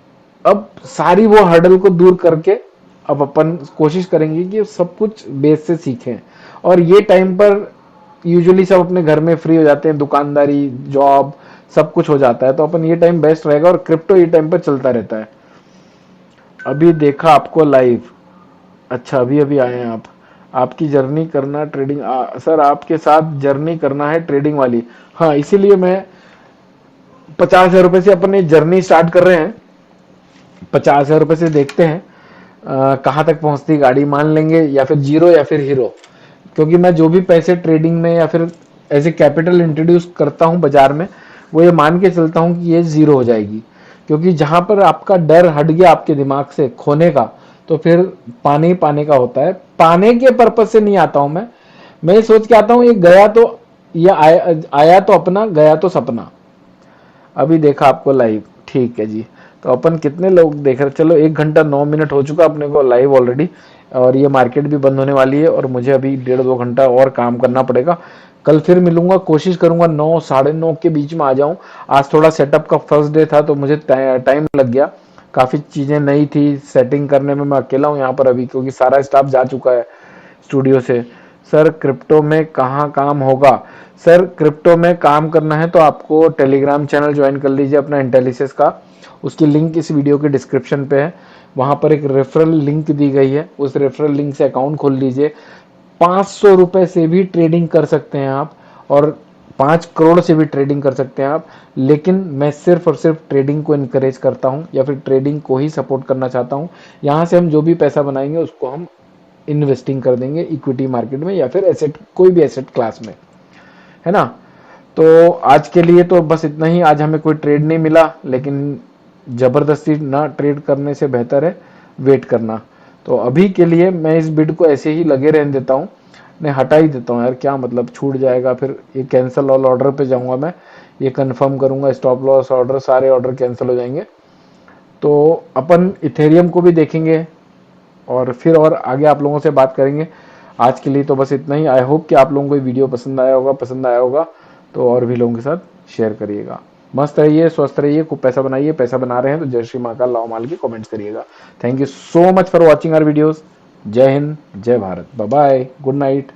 S2: अब सारी वो हर्डल को दूर करके अब अपन कोशिश करेंगे कि सब कुछ बेस से सीखें। और ये टाइम पर यूजुअली सब अपने घर में फ्री हो जाते हैं, दुकानदारी, जॉब, सब कुछ हो जाता है, तो अपन ये टाइम बेस्ट रहेगा, और क्रिप्टो ये टाइम पर चलता रहता है। अभी देखा आपको लाइव, अच्छा अभी अभी आए हैं आप। आपकी जर्नी करना ट्रेडिंग, सर आपके साथ जर्नी करना है ट्रेडिंग वाली। हाँ, इसीलिए मैं 50,000 रुपए से अपनी जर्नी स्टार्ट कर रहे हैं। 50,000 रुपए से देखते हैं कहाँ तक पहुंचती गाड़ी, मान लेंगे या फिर जीरो या फिर हीरो। क्योंकि मैं जो भी पैसे ट्रेडिंग में या फिर एज ए कैपिटल इंट्रोड्यूस करता हूं बाजार में, वो ये मान के चलता हूं कि ये जीरो हो जाएगी। क्योंकि जहां पर आपका डर हट गया आपके दिमाग से खोने का, तो फिर पाने ही पाने का होता है। पाने के पर्पज से नहीं आता हूं मैं ये सोच के आता हूं, ये गया तो, ये आया तो अपना, गया तो सपना। अभी देखा आपको लाइव, ठीक है जी। तो अपन कितने लोग देख रहे, चलो 1 घंटा 9 मिनट हो चुका अपने को लाइव ऑलरेडी, और ये मार्केट भी बंद होने वाली है, और मुझे अभी 1.5-2 घंटा और काम करना पड़ेगा। कल फिर मिलूंगा, कोशिश करूंगा 9 साढ़े 9 के बीच में आ जाऊं। आज थोड़ा सेटअप का फर्स्ट डे था तो मुझे टाइम लग गया, काफी चीजें नई थी सेटिंग करने में। मैं अकेला हूं यहाँ पर अभी, क्योंकि सारा स्टाफ जा चुका है स्टूडियो से। सर क्रिप्टो में कहाँ काम होगा? सर क्रिप्टो में काम करना है तो आपको टेलीग्राम चैनल ज्वाइन कर लीजिए अपना इंटेलिसिस का। उसकी लिंक इस वीडियो के डिस्क्रिप्शन पे है। वहां पर एक रेफरल लिंक दी गई है, उस रेफरल लिंक से अकाउंट खोल लीजिए। 500 रुपए से भी ट्रेडिंग कर सकते हैं आप, और 5 करोड़ से भी ट्रेडिंग कर सकते हैं आप। लेकिन मैं सिर्फ और सिर्फ ट्रेडिंग को इनकरेज करता हूं, या फिर ट्रेडिंग को ही सपोर्ट करना चाहता हूं। यहां से हम जो भी पैसा बनाएंगे उसको हम इन्वेस्टिंग कर देंगे इक्विटी मार्केट में, या फिर एसेट, कोई भी एसेट क्लास में, है ना। तो आज के लिए तो बस इतना ही। आज हमें कोई ट्रेड नहीं मिला, लेकिन जबरदस्ती ना ट्रेड करने से बेहतर है वेट करना। तो अभी के लिए मैं इस बिड को ऐसे ही लगे रहने देता हूँ, नहीं हटा ही देता हूँ यार, क्या मतलब, छूट जाएगा फिर। ये कैंसिल ऑल ऑर्डर पे जाऊंगा मैं, ये कंफर्म करूंगा, स्टॉप लॉस ऑर्डर, सारे ऑर्डर कैंसिल हो जाएंगे। तो अपन इथेरियम को भी देखेंगे और फिर और आगे आप लोगों से बात करेंगे। आज के लिए तो बस इतना ही। आई होप कि आप लोगों को ये वीडियो पसंद आया होगा। तो और भी लोगों के साथ शेयर करिएगा। मस्त रहिए, स्वस्थ रहिए, खूब पैसा बनाइए। पैसा बना रहे हैं तो जय श्री महाकाल लाओ माल की कमेंट्स करिएगा। Thank you so much for watching our videos. जय हिंद, जय Bharat, bye bye, good night.